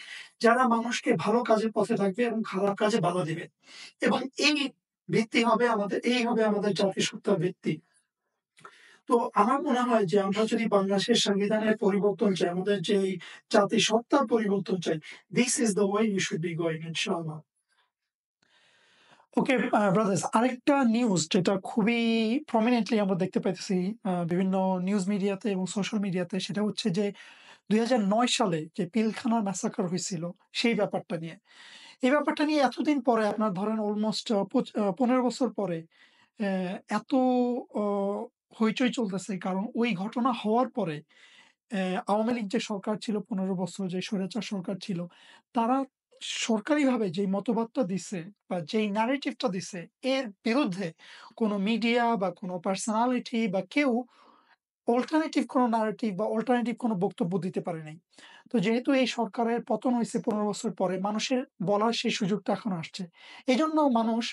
যারা মানুষকে ভালো কাজের পথে থাকবে এবং খারাপ কাজে বাধা দিবে। এবং এই হবে আমাদের জাতিসত্তার ভিত্তি। তো আমার মনে হয় যে আমরা যদি বাংলাদেশের সংবিধানের পরিবর্তন চাই, আমাদের যে জাতিসত্তার পরিবর্তন চাই, this is the way you should be going ইনশাআল্লাহ। ওকে ব্রাদার্স, আরেকটা নিউজ যেটা খুবই প্রমিনেন্টলি আমরা দেখতে পাইতেছি বিভিন্ন নিউজ মিডিয়াতে এবং সোশ্যাল মিডিয়াতে, সেটা হচ্ছে যে ২০০৯ সালে যে পিলখানার ম্যাসাকার হয়েছিল সেই ব্যাপারটা নিয়ে। এই ব্যাপারটা নিয়ে এতদিন পরে, আপনার ধরেন অলমোস্ট ১৫ বছর পরে এত হইচই চলতেছে, কারণ ওই ঘটনা হওয়ার পরে আওয়ামী লীগ যে সরকার ছিল ১৫ বছর, যে স্বৈরাচার সরকার ছিল, তারা সরকারিভাবে যেই মতবাদটা দিছে বা যেই ন্যারেটিভটা দিছে, এর বিরুদ্ধে কোনো মিডিয়া বা কোনো পার্সোনালিটি বা কেউ অল্টারনেটিভ কোনো ন্যারেটিভ বা অল্টারনেটিভ কোনো বক্তব্য দিতে পারে নাই। তো যেহেতু এই সরকারের পতন হয়েছে ১৫ বছর পরে, মানুষের বলার সেই সুযোগটা এখন আসছে। এজন্য মানুষ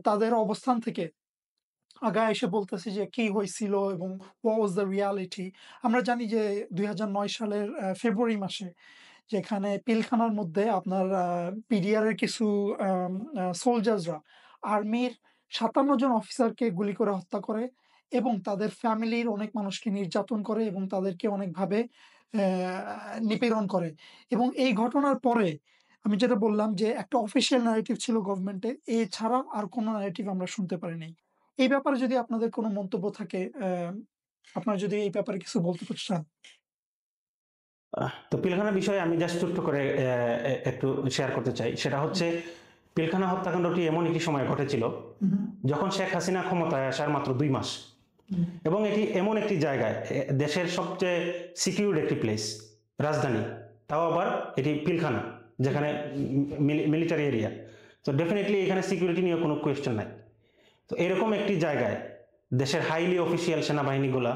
তাদের অবস্থান থেকে আগায় এসে বলতেছে যে কি হয়েছিল এবং what was the reality। আমরা জানি যে ২০০৯ সালের ফেব্রুয়ারি মাসে যেখানে পিলখানার মধ্যে আপনার পিডিআর এর কিছু সোলজার্সরা আর্মির ৫৭ জন অফিসারকে গুলি করে হত্যা করে এবং তাদের ফ্যামিলির অনেক মানুষকে নির্যাতন করে এবং তাদেরকে অনেকভাবে নিপীড়ন করে। এবং এই ঘটনার পরে আমি যেটা বললাম যে একটা অফিসিয়াল ন্যারেটিভ ছিল গভর্নমেন্টের, এছাড়া আর কোনো ন্যারেটিভ আমরা শুনতে পারি নাই। এই ব্যাপারে যদি আপনাদের কোনো মন্তব্য থাকে, আপনারা যদি এই ব্যাপারে কিছু বলতে চান। তো পিলখানার বিষয়ে আমি জাস্ট ছোট্ট করে একটু শেয়ার করতে চাই। সেটা হচ্ছে পিলখানা হত্যাকাণ্ডটি এমন একটি সময় ঘটেছিল যখন শেখ হাসিনা ক্ষমতায় আসার মাত্র ২ মাস, এবং এটি এমন একটি জায়গায়, দেশের সবচেয়ে সিকিউরড একটি প্লেস, রাজধানী, তাও আবার এটি পিলখানা, যেখানে মিলিটারি এরিয়া। তো ডেফিনেটলি এখানে সিকিউরিটি নিয়ে কোনো কোয়েশ্চেন নাই। তো এরকম একটি জায়গায় দেশের হাইলি অফিসিয়াল সেনাবাহিনীগুলা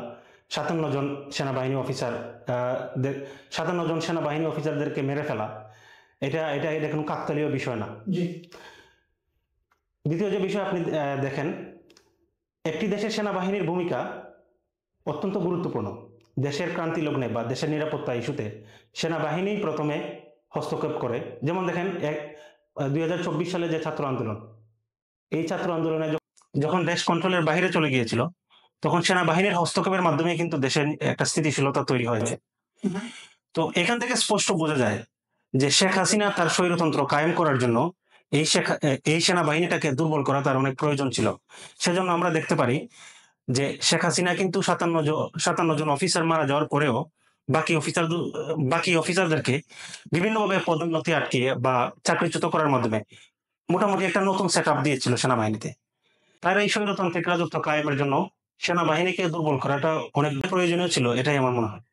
৫৭ জন সেনাবাহিনী অফিসারদেরকে মেরে ফেলা, এটা কোনো কাকতালীয় বিষয় না। দ্বিতীয় যে বিষয় আপনি দেখেন, একটি দেশের সেনাবাহিনীর ভূমিকা অত্যন্ত গুরুত্বপূর্ণ। দেশের ক্রান্তি লগ্নে বা দেশের নিরাপত্তা ইস্যুতে সেনাবাহিনী প্রথমে হস্তক্ষেপ করে। যেমন দেখেন ২০২৪ সালে যে ছাত্র আন্দোলন, এই ছাত্র আন্দোলনে যখন দেশ কন্ট্রোলের বাইরে চলে গিয়েছিল, তখন সেনাবাহিনীর হস্তক্ষেপের মাধ্যমে কিন্তু দেশের একটা স্থিতিশীলতা তৈরি হয়েছে। তো এখান থেকে স্পষ্ট বোঝা যায় যে শেখ হাসিনা তার স্বৈরতন্ত্র কায়েম করার জন্য এই সেনাবাহিনীটাকে দুর্বল করা তার অনেক প্রয়োজন ছিল। সেজন্য আমরা দেখতে পারি যে শেখ হাসিনা কিন্তু ৫৭ জন অফিসার মারা যাওয়ার পরেও বাকি অফিসারদেরকে বিভিন্নভাবে পদোন্নতি আটকিয়ে বা চাকরিচ্যুত করার মাধ্যমে মোটামুটি একটা নতুন সেট আপ দিয়েছিল সেনাবাহিনীতে। তার এই স্বৈরতান্ত্রিক রাজত্ব কায়েমের জন্য সেনাবাহিনীকে দুর্বল করাটা অনেক প্রয়োজনীয় ছিল, এটাই আমার মনে হয়।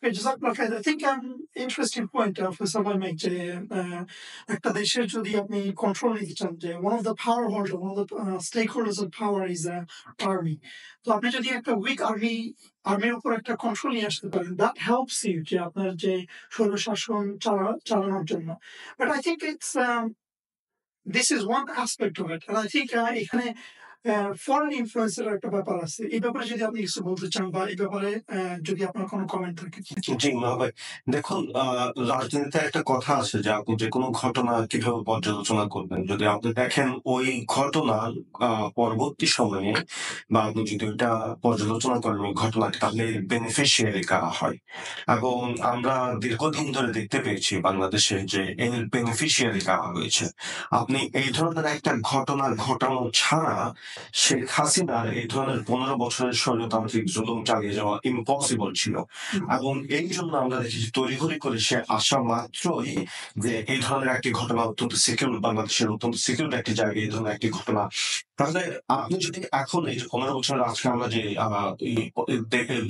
Okay, Jazakallah khair. I think interesting point Faisal bhai make যে একটা দেশের যদি আপনি কন্ট্রোল নিতে চান, যে one of the power holder, one of the stakeholders of power is army. তো আপনি যদি একটা উইক আর্মির উপর একটা কন্ট্রোল নিয়ে আসতে পারেন, that helps you যে আপনার যে স্বৈরশাসন চালানোর জন্য। But I think this is one aspect of it, and I think এখানে ফরেন ইনফ্লুয়েন্সের একটা ব্যাপার আছে। এই ব্যাপারে যদি আপনি কিছু বলতে চান, বা এই ব্যাপারে যদি আপনার কোনো কমেন্ট থাকে। জি ভাই, দেখুন রাজনীতিতে একটা কথা আছে যে আপনি যে কোনো ঘটনা কিভাবে পর্যালোচনা করবেন। যদি আপনি দেখেন ওই ঘটনার পরবর্তী সময়ে, বা আপনি যদি ওইটা পর্যালোচনা করেন ওই ঘটনাটি, তাহলে বেনিফিশিয়ারি কারা হয়। এবং আমরা দীর্ঘদিন ধরে দেখতে পেয়েছি বাংলাদেশে যে এর বেনিফিশিয়ারি কারা হয়েছে। আপনি এই ধরনের একটা ঘটনা ঘটানো ছাড়া শেখ হাসিনার এই ধরনের 15 বছরের স্বৈরতান্ত্রিক জুলুম চালিয়ে যাওয়া ইম্পসিবল ছিল। এবং এই জন্য আমরা দেখেছি তড়িঘড়ি করে সে আসা মাত্রই যে এই ধরনের একটি ঘটনা অত্যন্ত সিকিউর, বাংলাদেশের অত্যন্ত সিকিউর একটি জায়গায় এই ধরনের একটি ঘটনা। তাহলে আপনি যদি এখন এই যে 15 বছরের আজকে আমরা যে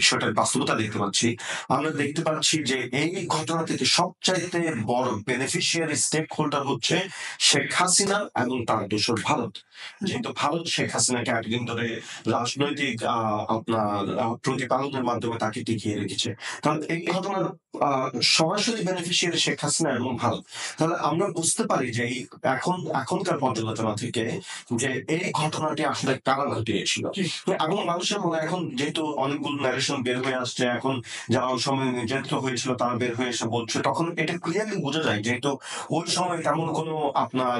বিষয়টার বাস্তবতা দেখতে পাচ্ছি, আমরা দেখতে পাচ্ছি যে এই ঘটনা থেকে সবচাইতে বড় বেনিফিশিয়ারি স্টেক হোল্ডার হচ্ছে শেখ হাসিনা এবং তার দোসর ভারত। যেহেতু ভারত শেখ হাসিনাকে এতদিন ধরে রাজনৈতিক আপনার প্রতিপালনের মাধ্যমে তাকে টিকিয়ে রেখেছে, তাহলে এই ঘটনার সরাসরি বেনিফিশিয়ারি শেখ হাসিনা এবং ভারত। তাহলে আমরা বুঝতে পারি যে এখনকার পর্যালোচনা থেকে যে এই ঘটনাটি আসলে কারা ঘটিয়েছিল। এবং মানুষের মনে এখন যেহেতু অনেকগুলো ন্যারেশন বের হয়ে আসছে, এখন যারা ওই সময় নির্যাতিত হয়েছিল তারা বের হয়ে এসে বলছে, তখন এটা ক্লিয়ারলি বোঝা যায় যেহেতু ওই সময় তেমন কোনো আপনার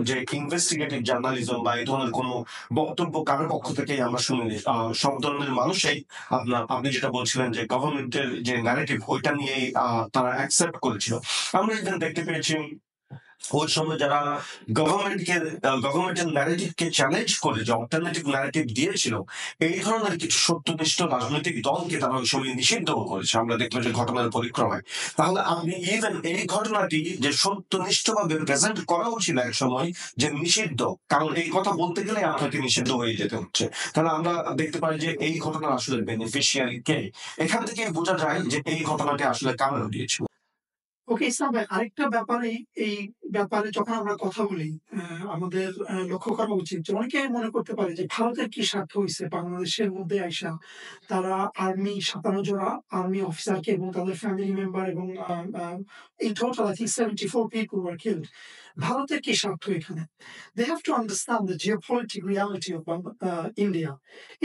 যে ইনভেস্টিগেটিভ জার্নালিজম বা এই ধরনের কোনো বক্তব্য কারোর পক্ষ থেকে আমরা শুনিনি। সব ধরনের মানুষই আপনি যেটা বলছিলেন যে গভর্নমেন্টের যে ন্যারেটিভ ওইটা নিয়েই তারা অ্যাকসেপ্ট করেছিল। আমরা এখানে দেখতে পেয়েছি ওই সময় যারা গভর্নমেন্টের ন্যারেটিভকে চ্যালেঞ্জ করে যে অল্টারনেটিভ ন্যারেটিভ দিয়েছিল, এই ধরনের কিছু সত্যনিষ্ঠ রাজনৈতিক দলকে তারা ওই সময় নিষিদ্ধ করেছে। আমরা দেখলাম যে ঘটনার পরিক্রমায়। তাহলে আপনি ইভেন এই ঘটনাটি যে সত্যনিষ্ঠভাবে প্রেজেন্ট করা উচিত এক সময় যে নিষিদ্ধ, কারণ এই কথা বলতে গেলে আপনাকে নিষিদ্ধ হয়ে যেতে হচ্ছে। তাহলে আমরা দেখতে পাই যে এই ঘটনা আসলে বেনিফিশিয়ারি কে। এখান থেকে বোঝা যায় যে এই ঘটনাটি আসলে কারণ ঘটিয়েছিল। ওকে, ইসলাম ভাই, আরেকটা ব্যাপারে, এই ব্যাপারে যখন আমরা কথা বলি, আমাদের লক্ষ্য করা উচিত যে অনেকে মনে করতে পারে যে ভারতের কি স্বার্থ হইছে বাংলাদেশের মধ্যে আইসা তারা 57 জন আর্মি অফিসারকে এবং তাদের ফ্যামিলি মেম্বার এবং in total I think 74 people were killed. ভারতের কি স্বার্থ এখানে? They have to understand the geopolitical reality of India.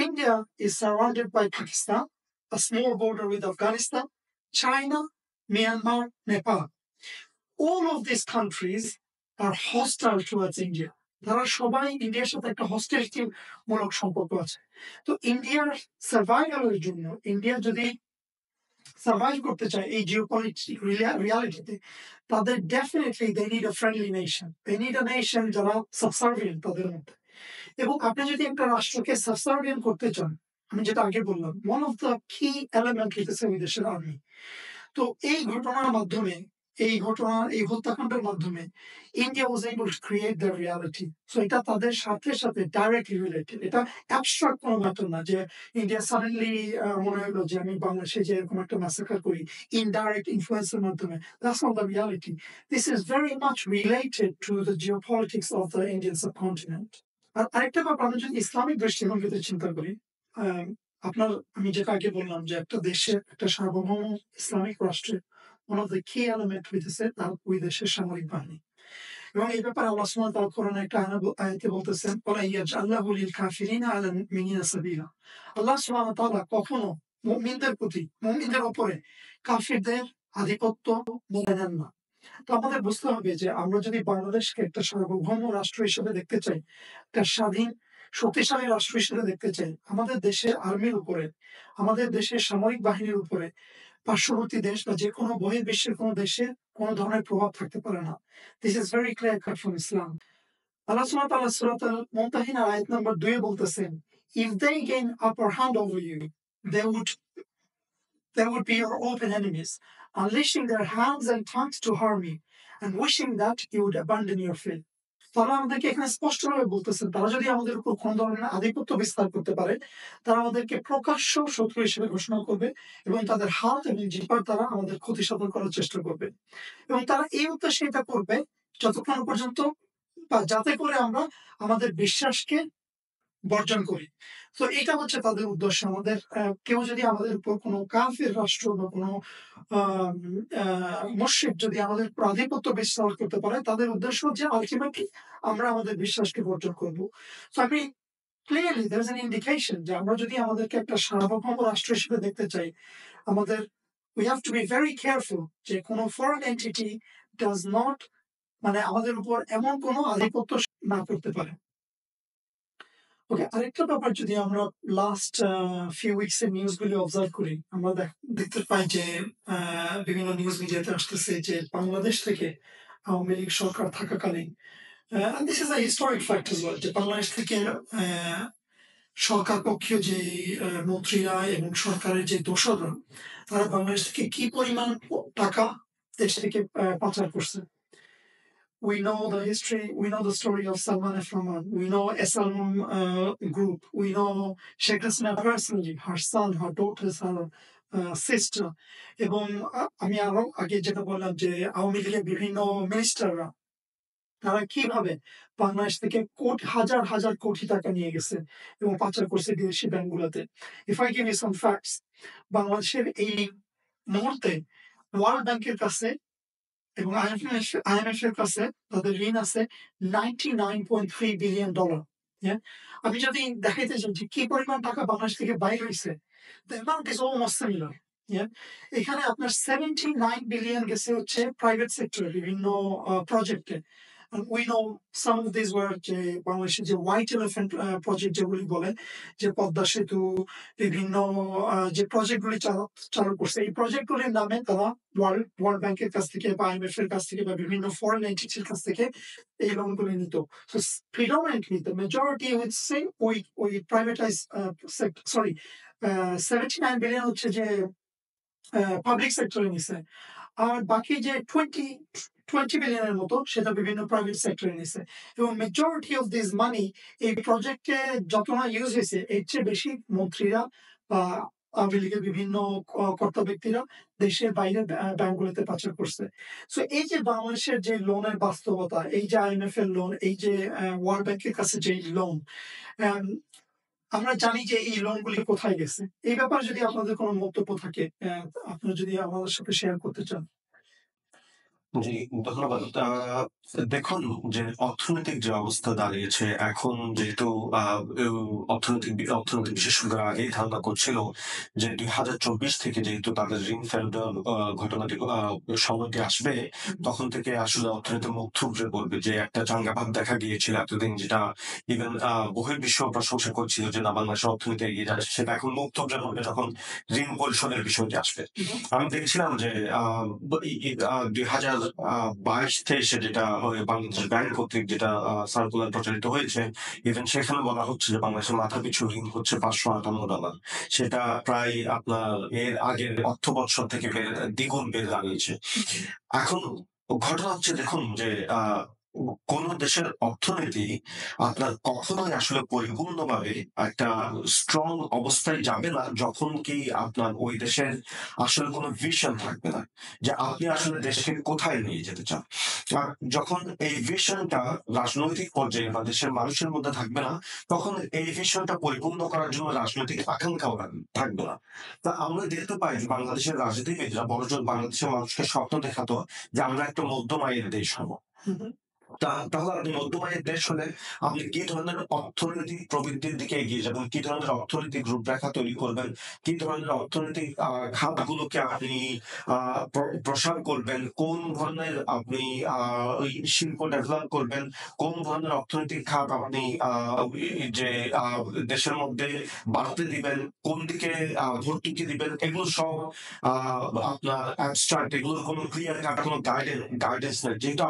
India is surrounded by Pakistan, a small border with Afghanistan, China, Myanmar, Nepal. All of these countries are hostile towards India. তারা সবাই ইন্ডিয়ার সাথে একটা hostility মূলক সম্পর্ক আছে। তো ইন্ডিয়ার সার্ভাইভালের জন্য, ইন্ডিয়া যদি সার্ভাইভ করতে চায় এই জিওপলিটিক রিয়ালিটিতে, তাদের definitely they need a friendly nation, they need a nation যারা সাবসার্ভিয়েন্ট তাদের মধ্যে। এবং আপনি যদি একটা রাষ্ট্রকে সাবসার্ভিয়েন্ট করতে চান, আমি যেটা আগে বললাম, ওয়ান অফ দ্য কি এলিমেন্ট হইতেছে ওই দেশের আর্মি। তো এই ঘটনার মাধ্যমে, এই হত্যাকাণ্ডের মাধ্যমে India was able to create the reality. So এটা তাদের সাথে ডাইরেক্টলি রিলেটেড। এটা অ্যাবস্ট্রাক্ট কোনো ম্যাটার না যে ইন্ডিয়া সাডেনলি মনে হলো যে আমি বাংলাদেশে যে এরকম একটা ম্যাসাকার করি ইনডাইরেক্ট ইনফ্লুয়েন্সের মাধ্যমে। That's not the reality. This is very much related to the geopolitics of the Indian subcontinent. আর আরেকটা ব্যাপার, আমরা যদি ইসলামিক দৃষ্টিভঙ্গিতে চিন্তা করি, আমি যেটা আগে বললাম যে একটা দেশের, একটা সার্বভৌম ইসলামিক রাষ্ট্রের one of the key element হইতেছে তার ওই দেশের সামরিক বাহিনী। এবং এই ব্যাপারে আল্লাহ সুবহানাহু ওয়া তাআলা কোরআনে একটা আয়াতে বলতেছেন, ওয়ালা ইয়াজআল্লাহু লিল কাফিরিনা আলাল মুমিনিনা সাবিলা। আল্লাহ সুবহানাহু ওয়া তাআলা কখনো মুমিনদের উপরে কাফিরদের আধিপত্য মেনে নেন না। তো আমাদের বুঝতে হবে যে আমরা যদি বাংলাদেশকে একটা সার্বভৌম রাষ্ট্র হিসেবে দেখতে চাই, একটা স্বাধীন শক্তিশালী রাষ্ট্র হিসেবে দেখতে চাই, আমাদের দেশের আর্মির উপরে, আমাদের দেশের সামরিক বাহিনীর উপরে পার্শ্ববর্তী দেশ বা যে কোনো বহির্বিশ্বের কোনো দেশের কোনো ধরনের প্রভাব থাকতে পারে না। This is very clear cut from Islam. Allah সুবহানাহু ওয়া তাআলা সূরাতুল মুমতাহিনা আয়াত নাম্বার 2 এ বলতেছেন, if they gain upper hand over you, they would be your open enemies, unleashing their hands and tongues to harm you, and wishing that you would abandon your faith. তারা আমাদেরকে এখানে স্পষ্টভাবে বলতেছেন, তারা যদি আমাদের উপর কোন ধরনের আধিপত্য বিস্তার করতে পারে, তারা আমাদেরকে প্রকাশ্য শত্রু হিসেবে ঘোষণা করবে এবং তাদের হাত এবং জিহ্বার দ্বারা আমাদের ক্ষতি সাধন করার চেষ্টা করবে। এবং তারা এই উদ্দেশ্যে এটা করবে যতক্ষণ পর্যন্ত বা যাতে করে আমরা আমাদের বিশ্বাসকে বর্জন করি। তো এটা হচ্ছে তাদের উদ্দেশ্য। আমাদের কেউ যদি আমাদের উপর কোনো কাফির রাষ্ট্র বা কোনো মুশরিক যদি আমাদের উপর আধিপত্য বিস্তার করতে পারে, তাদের উদ্দেশ্য হচ্ছে আল্টিমেটলি আমরা আমাদের বিশ্বাসকে বর্জন করব। তো আমি clearly there is an indication যে আমরা যদি আমাদেরকে একটা সার্বভৌম রাষ্ট্র হিসেবে দেখতে চাই, আমাদের we have to be very careful যে কোনো foreign entity does not মানে আমাদের উপর এমন কোনো আধিপত্য না করতে পারে। ওকে, আরেকটা ব্যাপার যদি আমরা লাস্ট ফিউ উইকস এর নিউজ গুলি অবজার্ভ করি, আমরা দেখতে পাই যে বিভিন্ন নিউজ মিডিয়াতে আসতেছে যে বাংলাদেশ থেকে আওয়ামী লীগ সরকার থাকাকালীন this is a historic fact as well, যে বাংলাদেশ থেকে সরকার পক্ষীয় যে মন্ত্রীরা এবং সরকারের যে দোসররা, তারা বাংলাদেশ থেকে কি পরিমাণ টাকা দেশ থেকে পাচার করছে। We know the history, we know the story of Salman F. Rahman, we know Salman group, we know Sheikh Hasina personally, her son, her daughters, her sister. এবং আমি আরো আগে যেটা বললাম যে আওয়ামী লীগের বিভিন্ন মিনিস্টাররা তারা কিভাবে বাংলাদেশ থেকে হাজার হাজার কোটি টাকা নিয়ে গেছে এবং পাচার করছে বিদেশি ব্যাংকগুলোতে। If I give you some facts, বাংলাদেশের এই মুহূর্তে ওয়ার্ল্ড ব্যাংকের কাছে এবং IMF এর কাছে তাদের ঋণ আছে $99.3 বিলিয়ন। আমি যদি দেখাইতে চাই যে কি পরিমাণ টাকা বাংলাদেশ থেকে বাইরে হয়েছে, the amount is almost similar. এখানে আপনার 79 বিলিয়ন গেছে হচ্ছে প্রাইভেট সেক্টরে বিভিন্ন প্রজেক্টে। We know some of these were যে বাংলাদেশের যে হোয়াইট এলিফ্যান্ট প্রজেক্ট যেগুলি বলে, যে পদ্মা সেতু, বিভিন্ন যে প্রজেক্টগুলি চালু করছে, এই প্রজেক্টগুলির নামে তারা ওয়ার্ল্ড ব্যাংকের কাছ থেকে বা IMF এর কাছ থেকে বা বিভিন্ন ফরেন এন্টিটির কাছ থেকে এই লোনগুলি নিত। So predominantly the majority would say ওই প্রাইভেটাইজ 79 বিলিয়ন হচ্ছে যে পাবলিক সেক্টরে নিছে, আর বাকি যে 20 বিলিয়নের মতো সেটা বিভিন্ন প্রাইভেট সেক্টরে নিছে। এবং মেজরিটি অফ দিস মানি এই প্রজেক্টে যত না ইউজ হয়েছে, এর চেয়ে বেশি মন্ত্রীরা বা আওয়ামী লীগের বিভিন্ন কর্তা ব্যক্তিরা দেশের বাইরে ব্যাংকগুলোতে পাচার করছে। সো এই যে বাংলাদেশের যে লোনের বাস্তবতা, এই যে IMF এর লোন, এই যে ওয়ার্ল্ড ব্যাংকের কাছে যে লোন, আমরা জানি যে এই লোনগুলি কোথায় গেছে। এই ব্যাপারে যদি আপনাদের কোনো মন্তব্য থাকে, আপনারা যদি আমাদের সাথে শেয়ার করতে চান। জি, ধন্যবাদ। দেখুন যে অর্থনৈতিক যে অবস্থা দাঁড়িয়েছে এখন, যেহেতু অর্থনৈতিক বিশেষজ্ঞরা আগেই ধারণা করছিল যে 2024 থেকে যেহেতু তাদের ঋণ ফেরত দেওয়ার ঘটনাটি সময়টি আসবে, তখন থেকে আসলে অর্থনীতি মুখ থুবড়ে পড়বে। যে একটা চাঙ্গাভাব দেখা গিয়েছিল এতদিন, যেটা ইভেন বহির্বিশ্ব প্রশংসা করছিল যে না, বাংলাদেশের অর্থনীতি এগিয়ে যাচ্ছে, সেটা এখন মুখ থুবড়ে পড়বে যখন ঋণ পরিশোধের বিষয়টি আসবে। আমি দেখছিলাম যে 2022-23 যেটা বাংলাদেশ ব্যাংক কর্তৃক যেটা সার্কুলার প্রচারিত হয়েছে, ইভেন সেখানে বলা হচ্ছে যে বাংলাদেশের মাথা পিছু ঋণ হচ্ছে $558। সেটা প্রায় আপনার এর আগের অর্থ বছর থেকে দ্বিগুণ বেড়ে দাঁড়িয়েছে। এখন ঘটনা হচ্ছে, দেখুন যে কোন দেশের অর্থনীতি আপনার কখনোই আসলে পরিপূর্ণভাবে একটা স্ট্রং অবস্থায় যাবে না যখন কি আপনার ওই দেশের আসলে কোনো ভিশন থাকবে না, যে আপনি আসলে দেশকে কোথায় নিয়ে যেতে চান। আর যখন এই ভিশনটা রাজনৈতিক পর্যায়ে বা দেশের মানুষের মধ্যে থাকবে না, তখন এই ভিশনটা পরিপূর্ণ করার জন্য রাজনৈতিক আকাঙ্ক্ষাও থাকবে না। তা আমরা দেখতে পাই যে বাংলাদেশের রাজনীতিবিদরা বড়জন বাংলাদেশের মানুষকে স্বপ্ন দেখাতো যে আমরা একটা মধ্যম আয়ের দেশ হবো। তাহলে আপনি মধ্যম আয়ের দেশ হলে আপনি কি ধরনের অর্থনৈতিক প্রবৃদ্ধির দিকে এগিয়ে যাবেন, কি ধরনের অর্থনৈতিক রূপরেখা তৈরি করবেন, কি ধরনের অর্থনৈতিক খাতগুলোকে আপনি প্রসার করবেন, কোন ধরনের আপনি ওই শিল্প ডেভেলপ করবেন, কোন ধরনের অর্থনৈতিক খাত আপনি যে দেশের মধ্যে বাড়তে দিবেন, কোন দিকে ভর্তুকি দিবেন, এগুলো সব আপনার অ্যাবস্ট্রাক্ট, এগুলোর কোনো ক্লিয়ার কাটা কোনো গাইডেন্স নেই। যেহেতু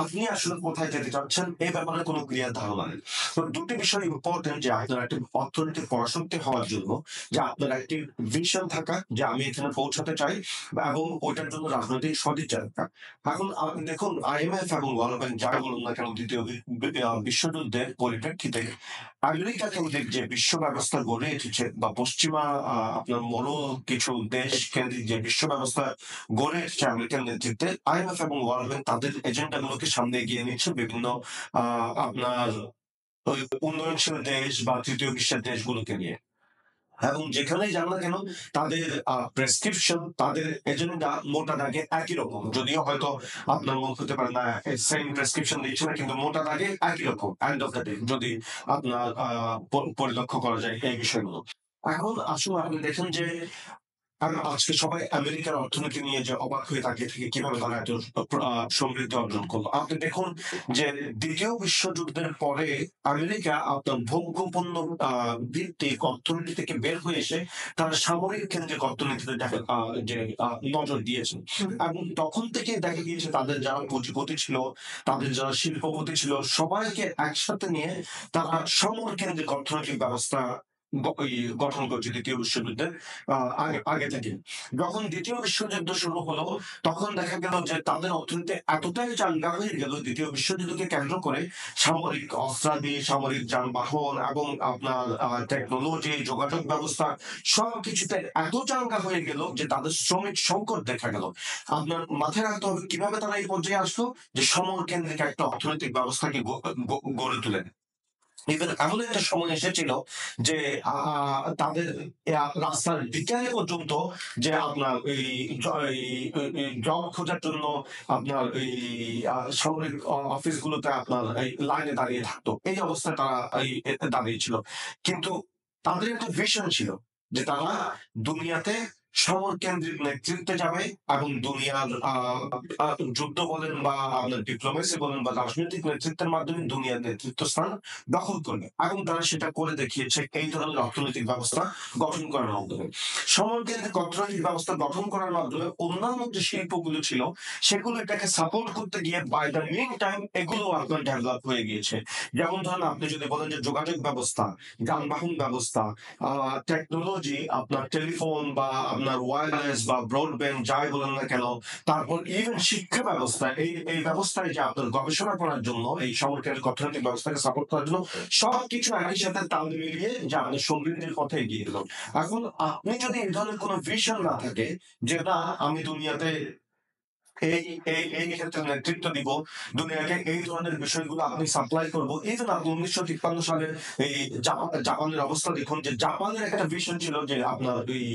আপনি আসলে কোথায় যেতে চাচ্ছেন এই ব্যাপারে কোনো ক্লিয়ার ধারণা নেই। তো দুটি বিষয় ইম্পর্টেন্ট, যে আপনার একটি অর্থনৈতিক পরাশক্তি হওয়ার জন্য যে আপনার একটি ভিশন থাকা যে আমি এখানে পৌঁছাতে চাই, এবং ওইটার জন্য রাজনৈতিক সদিচ্ছা থাকা। এখন আপনি দেখুন IMF এবং ওয়ার্ল্ড ব্যাংক যাই বলুন না কেন, দ্বিতীয় বিশ্বযুদ্ধের পরিপ্রেক্ষিতে আমেরিকা কেন্দ্রিক যে বিশ্ব ব্যবস্থা গড়ে উঠেছে, বা পশ্চিমা আপনার কিছু দেশ কেন্দ্রিক যে বিশ্ব ব্যবস্থা গড়ে উঠেছে আমেরিকার নেতৃত্বে, IMF এবং ওয়ার্ল্ড ব্যাংক তাদের এজেন্ডা গুলোকে সামনে এগিয়ে নিচ্ছে বিভিন্ন আপনার ওই উন্নয়নশীল দেশ বা তৃতীয় বিশ্বের দেশগুলোকে নিয়ে। এবং যেখানেই যান না কেন তাদের প্রেসক্রিপশন, তাদের এজেন্ডা মোটা দাগে একই রকম, যদিও হয়তো আপনার মনে হতে পারে না সেম প্রেসক্রিপশন দিচ্ছে না, কিন্তু মোটা দাগে একই রকম এন্ড অফ দ্য ডে, যদি আপনার পরিলক্ষ্য করা যায় এই বিষয়গুলো। এখন আসলে আপনি দেখেন যে আজকে সবাই আমেরিকার অর্থনীতি নিয়ে যে অবাক হয়ে তাকিয়ে থেকে কিভাবে তারা এত সমৃদ্ধি অর্জন করলো। আপনি দেখুন যে দ্বিতীয় বিশ্বযুদ্ধের পরে আমেরিকা আপনার ভোগ্যপণ্য ভিত্তিক অর্থনীতি থেকে বের হয়ে এসে তারা সামরিক কেন্দ্রিক অর্থনীতিতে যে নজর দিয়েছে, এবং তখন থেকে দেখা গিয়েছে তাদের যারা পুঁজিপতি ছিল, তাদের যারা শিল্পপতি ছিল, সবাইকে একসাথে নিয়ে তারা সামরিক কেন্দ্রিক অর্থনৈতিক ব্যবস্থা গঠন করছে দ্বিতীয় বিশ্বযুদ্ধের আগে থেকে। যখন দ্বিতীয় বিশ্বযুদ্ধ শুরু হলো তখন দেখা গেল যে তাদের অর্থনীতি এতটাই চাঙ্গা হয়ে গেল দ্বিতীয় বিশ্বযুদ্ধকে কেন্দ্র করে, সামরিক অস্ত্রাদি, সামরিক যানবাহন এবং আপনার টেকনোলজি, যোগাযোগ ব্যবস্থা সবকিছুতে এত চাঙ্গা হয়ে গেল যে তাদের শ্রমিক সংকট দেখা গেল। আপনার মাথায় রাখতে হবে কিভাবে তারা এই পর্যায়ে আসলো, যে সমর কেন্দ্রিক একটা অর্থনৈতিক ব্যবস্থাকে গড়ে তুলে। ইভেন এমন একটা সময় এসেছিল যে তাদের রাস্তার বিকালে পর্যন্ত যে আপনার জব খোঁজার জন্য আপনার সামরিক অফিসগুলোতে আপনার এই লাইনে দাঁড়িয়ে থাকতো, এই অবস্থায় তারা দাঁড়িয়েছিল। কিন্তু তাদের একটা ভিশন ছিল যে তারা দুনিয়াতে সমর কেন্দ্রিক নেতৃত্বে যাবে, এবং দুনিয়ার যুদ্ধ বলেন বা আপনার ডিপ্লোমেসি বলেন বা রাজনৈতিক নেতৃত্বের মাধ্যমে দুনিয়ার নেতৃত্ব স্থান দখল করবে, এবং তারা সেটা করে দেখিয়েছে এই ধরনের অর্থনৈতিক ব্যবস্থা গঠন করার মাধ্যমে। সমর কেন্দ্রিক অর্থনৈতিক ব্যবস্থা গঠন করার মাধ্যমে অন্যান্য যে শিল্পগুলো ছিল সেগুলো এটাকে সাপোর্ট করতে গিয়ে বাই দ্য মিন টাইম এগুলো আপনার ডেভেলপ হয়ে গিয়েছে। যেমন ধরেন আপনি যদি বলেন যে যোগাযোগ ব্যবস্থা, যানবাহন ব্যবস্থা, টেকনোলজি, আপনার টেলিফোন বা আপনার ওয়্যারলেস বা ব্রডব্যান্ড যাই বলেন না কেন, তারপর ইভেন শিক্ষা ব্যবস্থা, এই ব্যবস্থায় যে আপনার গবেষণা করার জন্য, এই সরকারের অর্থনৈতিক ব্যবস্থাকে সাপোর্ট করার জন্য সবকিছু একই সাথে তাল মিলিয়ে যে আমাদের সমৃদ্ধির পথে এগিয়ে গেল। এখন আপনি যদি এই ধরনের কোনো ভিশন না থাকে যে না আমি দুনিয়াতে এই এই এই ক্ষেত্রে নেতৃত্ব দিব, দুনিয়াকে এই ধরনের বিষয়গুলো আপনি সাপ্লাই করবো, এই জন্য আপনি 1953 সালে এই জাপানের অবস্থা দেখুন, যে জাপানের একটা ভিশন ছিল যে আপনার এই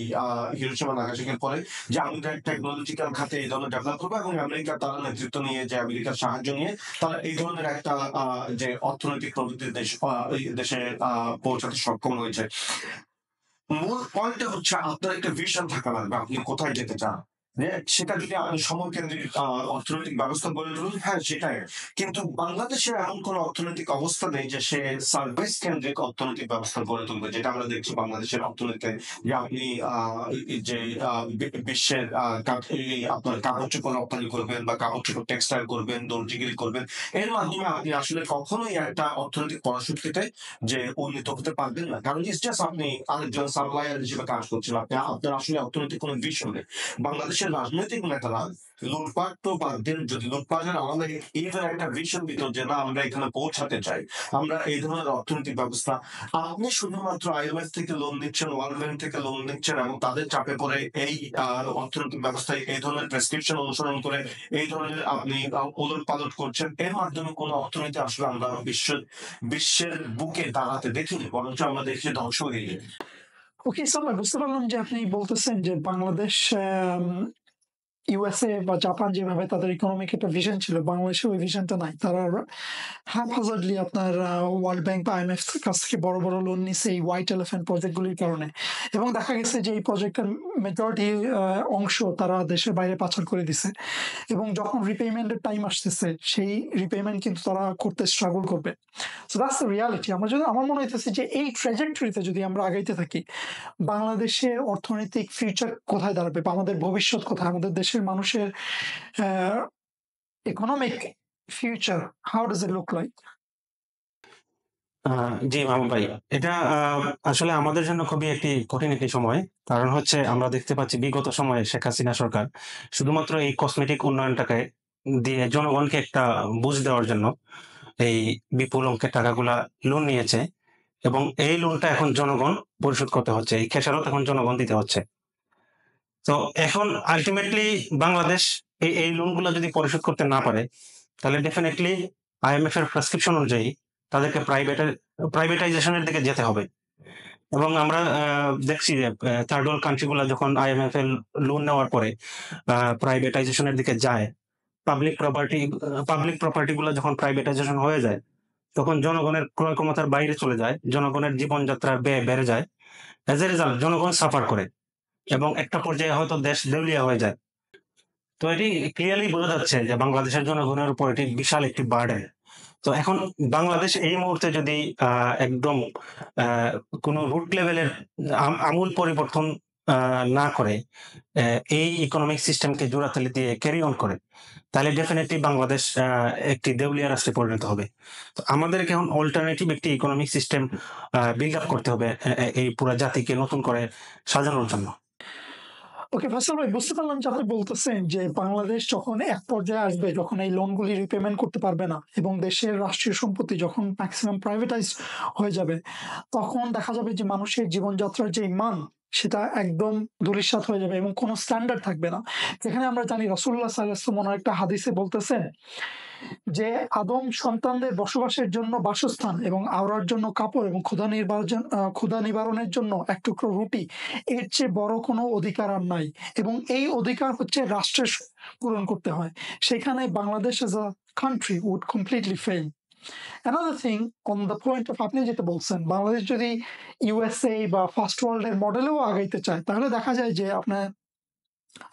হিরোশিমা নাগাসাকির পরে যে আমরা টেকনোলজিক্যাল খাতে এই ধরনের ডেভেলপ করবো, এবং আমেরিকা তারা নেতৃত্ব নিয়ে, যে আমেরিকার সাহায্য নিয়ে তারা এই ধরনের একটা যে অর্থনৈতিক প্রগতির দেশে পৌঁছাতে সক্ষম হয়েছে। মূল পয়েন্টটা হচ্ছে আপনার একটা ভিশন থাকা লাগবে, আপনি কোথায় যেতে চান। সেটা যদি আপনি সমকেন্দ্রিক অর্থনৈতিক ব্যবস্থা গড়ে তুলুন, হ্যাঁ সেটাই। কিন্তু বাংলাদেশের এমন কোন অর্থনৈতিক অবস্থা নেই যে সে সার্ভিস কেন্দ্রিক অর্থনৈতিক ব্যবস্থা গড়ে তুলবে, যেটা আমরা দেখছি বাংলাদেশের অর্থনীতিতে, যে আপনি যে বিশ্বের আপনার কাগজ চোপড় রপ্তানি করবেন বা কাগজ চোপড় টেক্সটাইল করবেন, দর্জিগিরি করবেন, এর মাধ্যমে আপনি আসলে কখনোই একটা অর্থনৈতিক পরাশক্তিতে যে উন্নীত হতে পারবেন না, কারণ ইটস জাস্ট আপনি আরেকজন সাপ্লায়ার হিসেবে কাজ করছেন, আপনার আসলে অর্থনৈতিক কোনো ভিশন নেই। বাংলাদেশের রাজনৈতিক নেতারা লুটপাট তো বাদ দিন, যদি লুটপাটের আমাদের এই ধরনের একটা ভিশন দিত যে না আমরা এখানে পৌঁছাতে চাই, আমরা এই ধরনের অর্থনৈতিক ব্যবস্থা, আপনি শুধুমাত্র IMF থেকে লোন নিচ্ছেন, ওয়ার্ল্ড ব্যাংক থেকে লোন নিচ্ছেন, এবং তাদের চাপে পড়ে এই অর্থনৈতিক ব্যবস্থায় এই ধরনের প্রেসক্রিপশন অনুসরণ করে এই ধরনের আপনি ওলট পালট করছেন, এর মাধ্যমে কোনো অর্থনীতি আসলে আমরা বিশ্বের বুকে দাঁড়াতে দেখিনি, বরঞ্চ আমরা দেখি ধ্বংস হয়ে গেছে। ওকে, সাল্লাহ, বুঝতে পারলাম যে আপনি বলতেছেন যে বাংলাদেশ ইউএসএ বা জাপান যেভাবে তাদের ইকোনমিক একটা ভিশন ছিল, বাংলাদেশে ওই ভিশনটা নাই। তারা হ্যাপহাজার্ডলি আপনার ওয়ার্ল্ড ব্যাংক বা IMF কাছ থেকে বড় বড় লোন নিচ্ছে এই হোয়াইট এলিফ্যান্ট প্রজেক্টগুলির কারণে, এবং দেখা গেছে যে এই প্রজেক্টের মেজরিটি অংশ তারা দেশের বাইরে পাচার করে দিছে, এবং যখন রিপেমেন্টের টাইম আসতেছে সেই রিপেমেন্ট কিন্তু তারা করতে স্ট্রাগল করবে। So that's the reality. আমার মনে হইতেছে যে এই ট্র্যাজেক্টরিতে যদি আমরা আগাইতে থাকি, বাংলাদেশে অর্থনৈতিক ফিউচার কোথায় দাঁড়াবে বা আমাদের ভবিষ্যৎ কোথায়, আমাদের দেশের মানুষের economic future, how does it look like? জি মামুন ভাই, এটা আসলে আমাদের জন্য খুবই একটি কঠিন একটি সময়। কারণ হচ্ছে আমরা দেখতে পাচ্ছি বিগত সময়ে শেখ হাসিনা সরকার শুধুমাত্র এই কসমেটিক উন্নয়নটাকে দিয়ে জনগণকে একটা বুঝ দেওয়ার জন্য এই বিপুল অঙ্কের টাকাগুলা লোন নিয়েছে, এবং এই লোনটা এখন জনগণ পরিশোধ করতে হচ্ছে, এই খেসারত এখন জনগণ দিতে হচ্ছে। তো এখন আলটিমেটলি বাংলাদেশ এই লোনগুলো যদি পরিশোধ করতে না পারে, তাহলে ডেফিনেটলি আইএমএফ এর প্রেসক্রিপশন অনুযায়ী তাদেরকে প্রাইভেটাইজেশনের দিকে যেতে হবে। এবং আমরা দেখছি যে থার্ড ওয়ার্ল্ড কান্ট্রিগুলো যখন আইএমএফ এর লোন নেওয়ার পরে প্রাইভেটাইজেশনের দিকে যায়, পাবলিক প্রপার্টি গুলো যখন প্রাইভেটাইজেশন হয়ে যায়, তখন জনগণের ক্রয় ক্ষমতার বাইরে চলে যায়, জনগণের জীবনযাত্রার ব্যয় বেড়ে যায়। অ্যাজ এ রেজাল্ট জনগণ সাফার করে এবং একটা পর্যায়ে হয়তো দেশ দেউলিয়া হয়ে যায়। তো এটি ক্লিয়ারলি বোঝা যাচ্ছে যে বাংলাদেশের জনগণের উপর এটি বিশাল একটি বার্ডেন। তো এখন বাংলাদেশ এই মুহূর্তে যদি একদম কোনো রুট লেভেলের আমূল পরিবর্তন না করে এই ইকোনমিক সিস্টেমকে জোড়াতালি দিয়ে ক্যারি অন করে, তাহলে ডেফিনেটলি বাংলাদেশ একটি দেউলিয়া রাষ্ট্রে পরিণত হবে। তো আমাদেরকে এখন অল্টারনেটিভ একটি ইকোনমিক সিস্টেম বিল্ড আপ করতে হবে এই পুরো জাতিকে নতুন করে সাজানোর জন্য। ওকে ফয়সাল ভাই, বুঝতে পারলাম যে আপনি বলতেছেন যে বাংলাদেশ যখন এক পর্যায়ে আসবে, যখন এই লোনগুলি রিপেমেন্ট করতে পারবে না এবং দেশের রাষ্ট্রীয় সম্পত্তি যখন ম্যাক্সিমাম প্রাইভেটাইজ হয়ে যাবে, তখন দেখা যাবে যে মানুষের জীবনযাত্রার যে মান সেটা একদম ধূলিসাৎ হয়ে যাবে এবং কোনো স্ট্যান্ডার্ড থাকবে না। যেখানে আমরা জানি রাসূলুল্লাহ সাল্লাল্লাহু আলাইহি ওয়াসাল্লাম একটা হাদিসে বলতেছেন যে আদম সন্তানদের বসবাসের জন্য বাসস্থান এবং আওড়ার জন্য কাপড় এবং ক্ষুধা নিবারণের জন্য এক টুকরো রুটি, এর চেয়ে বড় কোনো অধিকার আর নাই। এবং এই অধিকার হচ্ছে রাষ্ট্রের পূরণ করতে হয়। সেখানে Bangladesh as a country would completely fail. Another thing on the point of আপনি যেটা বলছেন, বাংলাদেশ যদি ইউএসএ বা ফার্স্ট ওয়ার্ল্ডের মডেলেও আগাইতে চায়, তাহলে দেখা যায় যে আপনার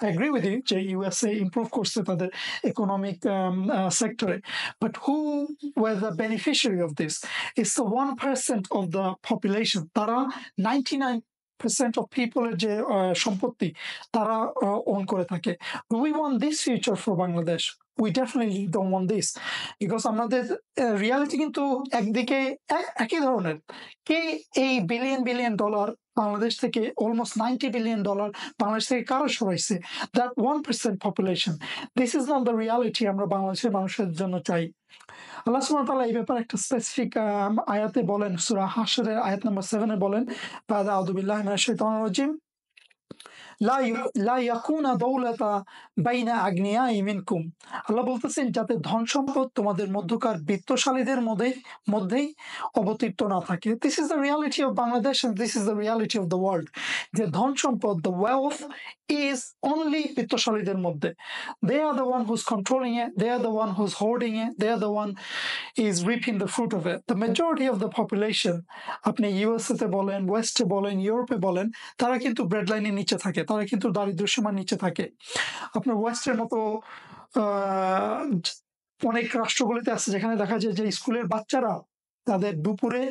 I agree with you যে ইউএসএ ইমপ্রুভ করছে তাদের ইকোনমিক সেক্টরে, but who were the beneficiary of this? It's the 1% of the population. তারা 99% অফ পিপলের যে সম্পত্তি তারা ওন করে থাকে। Do we want this future for Bangladesh? We definitely don't want this, because আমাদের রিয়ালিটি কিন্তু একদিকে একই ধরনের। কে এই বিলিয়ন বিলিয়ন ডলার বাংলাদেশ থেকে, অলমোস্ট $90 billion বাংলাদেশ থেকে কারো সরাইছে? That 1% population. This is not the reality আমরা বাংলাদেশের মানুষের জন্য চাই। আল্লাহ সুবহানাহু ওয়া তাআলা এই ব্যাপারে একটা স্পেসিফিক আয়াতে বলেন, সূরা হাশরের আয়াত নাম্বার 7 বলেন, বা'দা আউযু বিল্লাহি মিনাশ শাইতানির রাজিম, লা ইয়াকুনা দাওলাতা বাইনা আগনিয়াই মিনকুম। আল্লাহ বলতেছেন যাতে ধন সম্পদ তোমাদের মধ্যকার বিত্তশালীদের মধ্যেই অবতীর্ণ না থাকে। This is the reality of Bangladesh and this is the reality of the world. যে ধন সম্পদ, দ্য ওয়েলথ ইজ অনলি বিত্তশালীদের মধ্যে। They are the one who's controlling it, they are the one who's hoarding it, they are the one is reaping the fruit of it. The majority of the population, আপনি USA তে বলেন, ওয়েস্টে বলেন, ইউরোপে বলেন, তারা কিন্তু ব্রেড লাইনের নিচে থাকে, তারা কিন্তু দারিদ্র্য সীমার নিচে থাকে। আপনার ওয়েস্টের মতো অনেক রাষ্ট্রগুলিতে আছে যেখানে দেখা যায় যে স্কুলের বাচ্চারা তাদের দুপুরে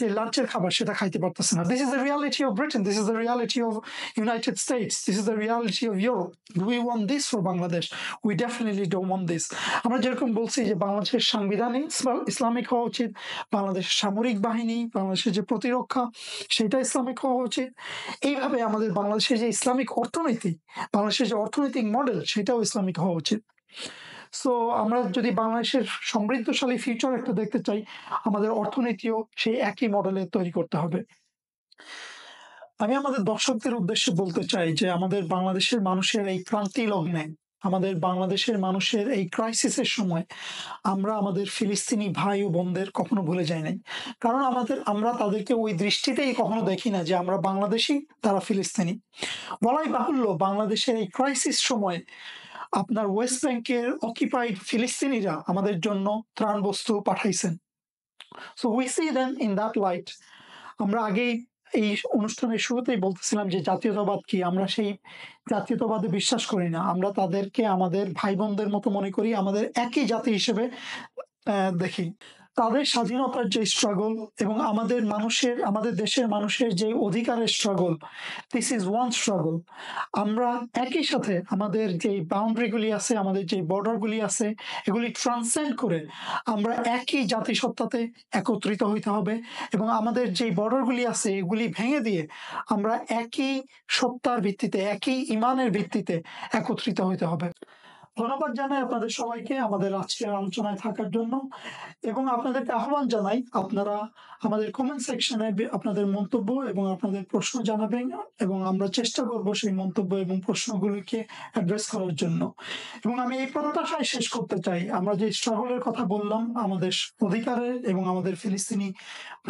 যে লাঞ্চের খাবার সেটা খাইতে পারতেছে না। This is the reality of Britain, this is the reality of United states, this is the reality of Europe. Do we want this for Bangladesh? We definitely don't want this. আমরা যেরকম বলছি যে বাংলাদেশের সাংবিধান ইসলামিক হওয়া উচিত, বাংলাদেশের সামরিক বাহিনী, বাংলাদেশের যে প্রতিরক্ষা সেটা ইসলামিক হওয়া উচিত, এইভাবে আমাদের বাংলাদেশের যে ইসলামিক অর্থনীতি, বাংলাদেশের যে অর্থনৈতিক মডেল সেটাও ইসলামিক হওয়া উচিত। সো আমরা যদি বাংলাদেশের সমৃদ্ধশালী ফিউচার একটা দেখতে চাই, আমাদের অর্থনীতিও সেই একই মডেলে তৈরি করতে হবে। আমি আমাদের দর্শকদের উদ্দেশ্যে বলতে চাই যে আমাদের বাংলাদেশের মানুষের এই ক্রান্তি লগ্নে, আমাদের বাংলাদেশের মানুষের এই ক্রাইসিসের সময় আমরা আমাদের ফিলিস্তিনি ভাই ও বোনদের কখনো ভুলে যাই নাই। কারণ আমরা তাদেরকে ওই দৃষ্টিতেই কখনো দেখি না যে আমরা বাংলাদেশি, তারা ফিলিস্তিনি। বলাই বাহুল্য, বাংলাদেশের এই ক্রাইসিস সময়ে আপনার ওয়েস্ট ব্যাংকের অকিউপাইড ফিলিস্তিনিরা আমাদের জন্য ত্রাণ বস্তু পাঠাইছেন। So we see them in that light. আমরা আগেই এই অনুষ্ঠানের শুরুতেই বলতেছিলাম যে জাতীয়তাবাদ কি, আমরা সেই জাতীয়তাবাদে বিশ্বাস করি না। আমরা তাদেরকে আমাদের ভাই বোনদের মতো মনে করি, আমাদের একই জাতি হিসেবে দেখি। তাদের স্বাধীনতার যে স্ট্রাগল এবং আমাদের দেশের মানুষের যে অধিকারের struggle, this is one struggle. আমরা একই সাথে আমাদের যে বাউন্ডারিগুলি আছে, আমাদের যে বর্ডারগুলি আছে, এগুলি ট্রান্সেন্ড করে আমরা একই জাতিসত্তাতে একত্রিত হইতে হবে এবং আমাদের যে বর্ডারগুলি আছে এগুলি ভেঙে দিয়ে আমরা একই সত্তার ভিত্তিতে, একই ইমানের ভিত্তিতে একত্রিত হইতে হবে। ধন্যবাদ জানাই আপনাদের সবাইকে আমাদের আজকের আলোচনায় থাকার জন্য এবং আপনাদেরকে আহ্বান জানাই আপনারা আমাদের কমেন্ট সেকশনে আপনাদের মন্তব্য এবং আপনাদের প্রশ্ন জানাবেন এবং আমরা চেষ্টা করব সেই মন্তব্য এবং প্রশ্নগুলিকে অ্যাড্রেস করার জন্য। এবং আমি এই প্রত্যাশায় শেষ করতে চাই, আমরা যে স্ট্রাগলের কথা বললাম আমাদের অধিকারের এবং আমাদের ফিলিস্তিনি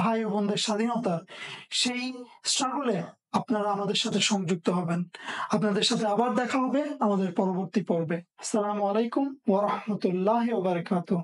ভাই ও বোনদের স্বাধীনতার, সেই স্ট্রাগলে আপনারা আমাদের সাথে সংযুক্ত হবেন। আপনাদের সাথে আবার দেখা হবে আমাদের পরবর্তী পর্বে। আসসালামু আলাইকুম ওয়া রাহমাতুল্লাহি ওয়া বারাকাতুহু।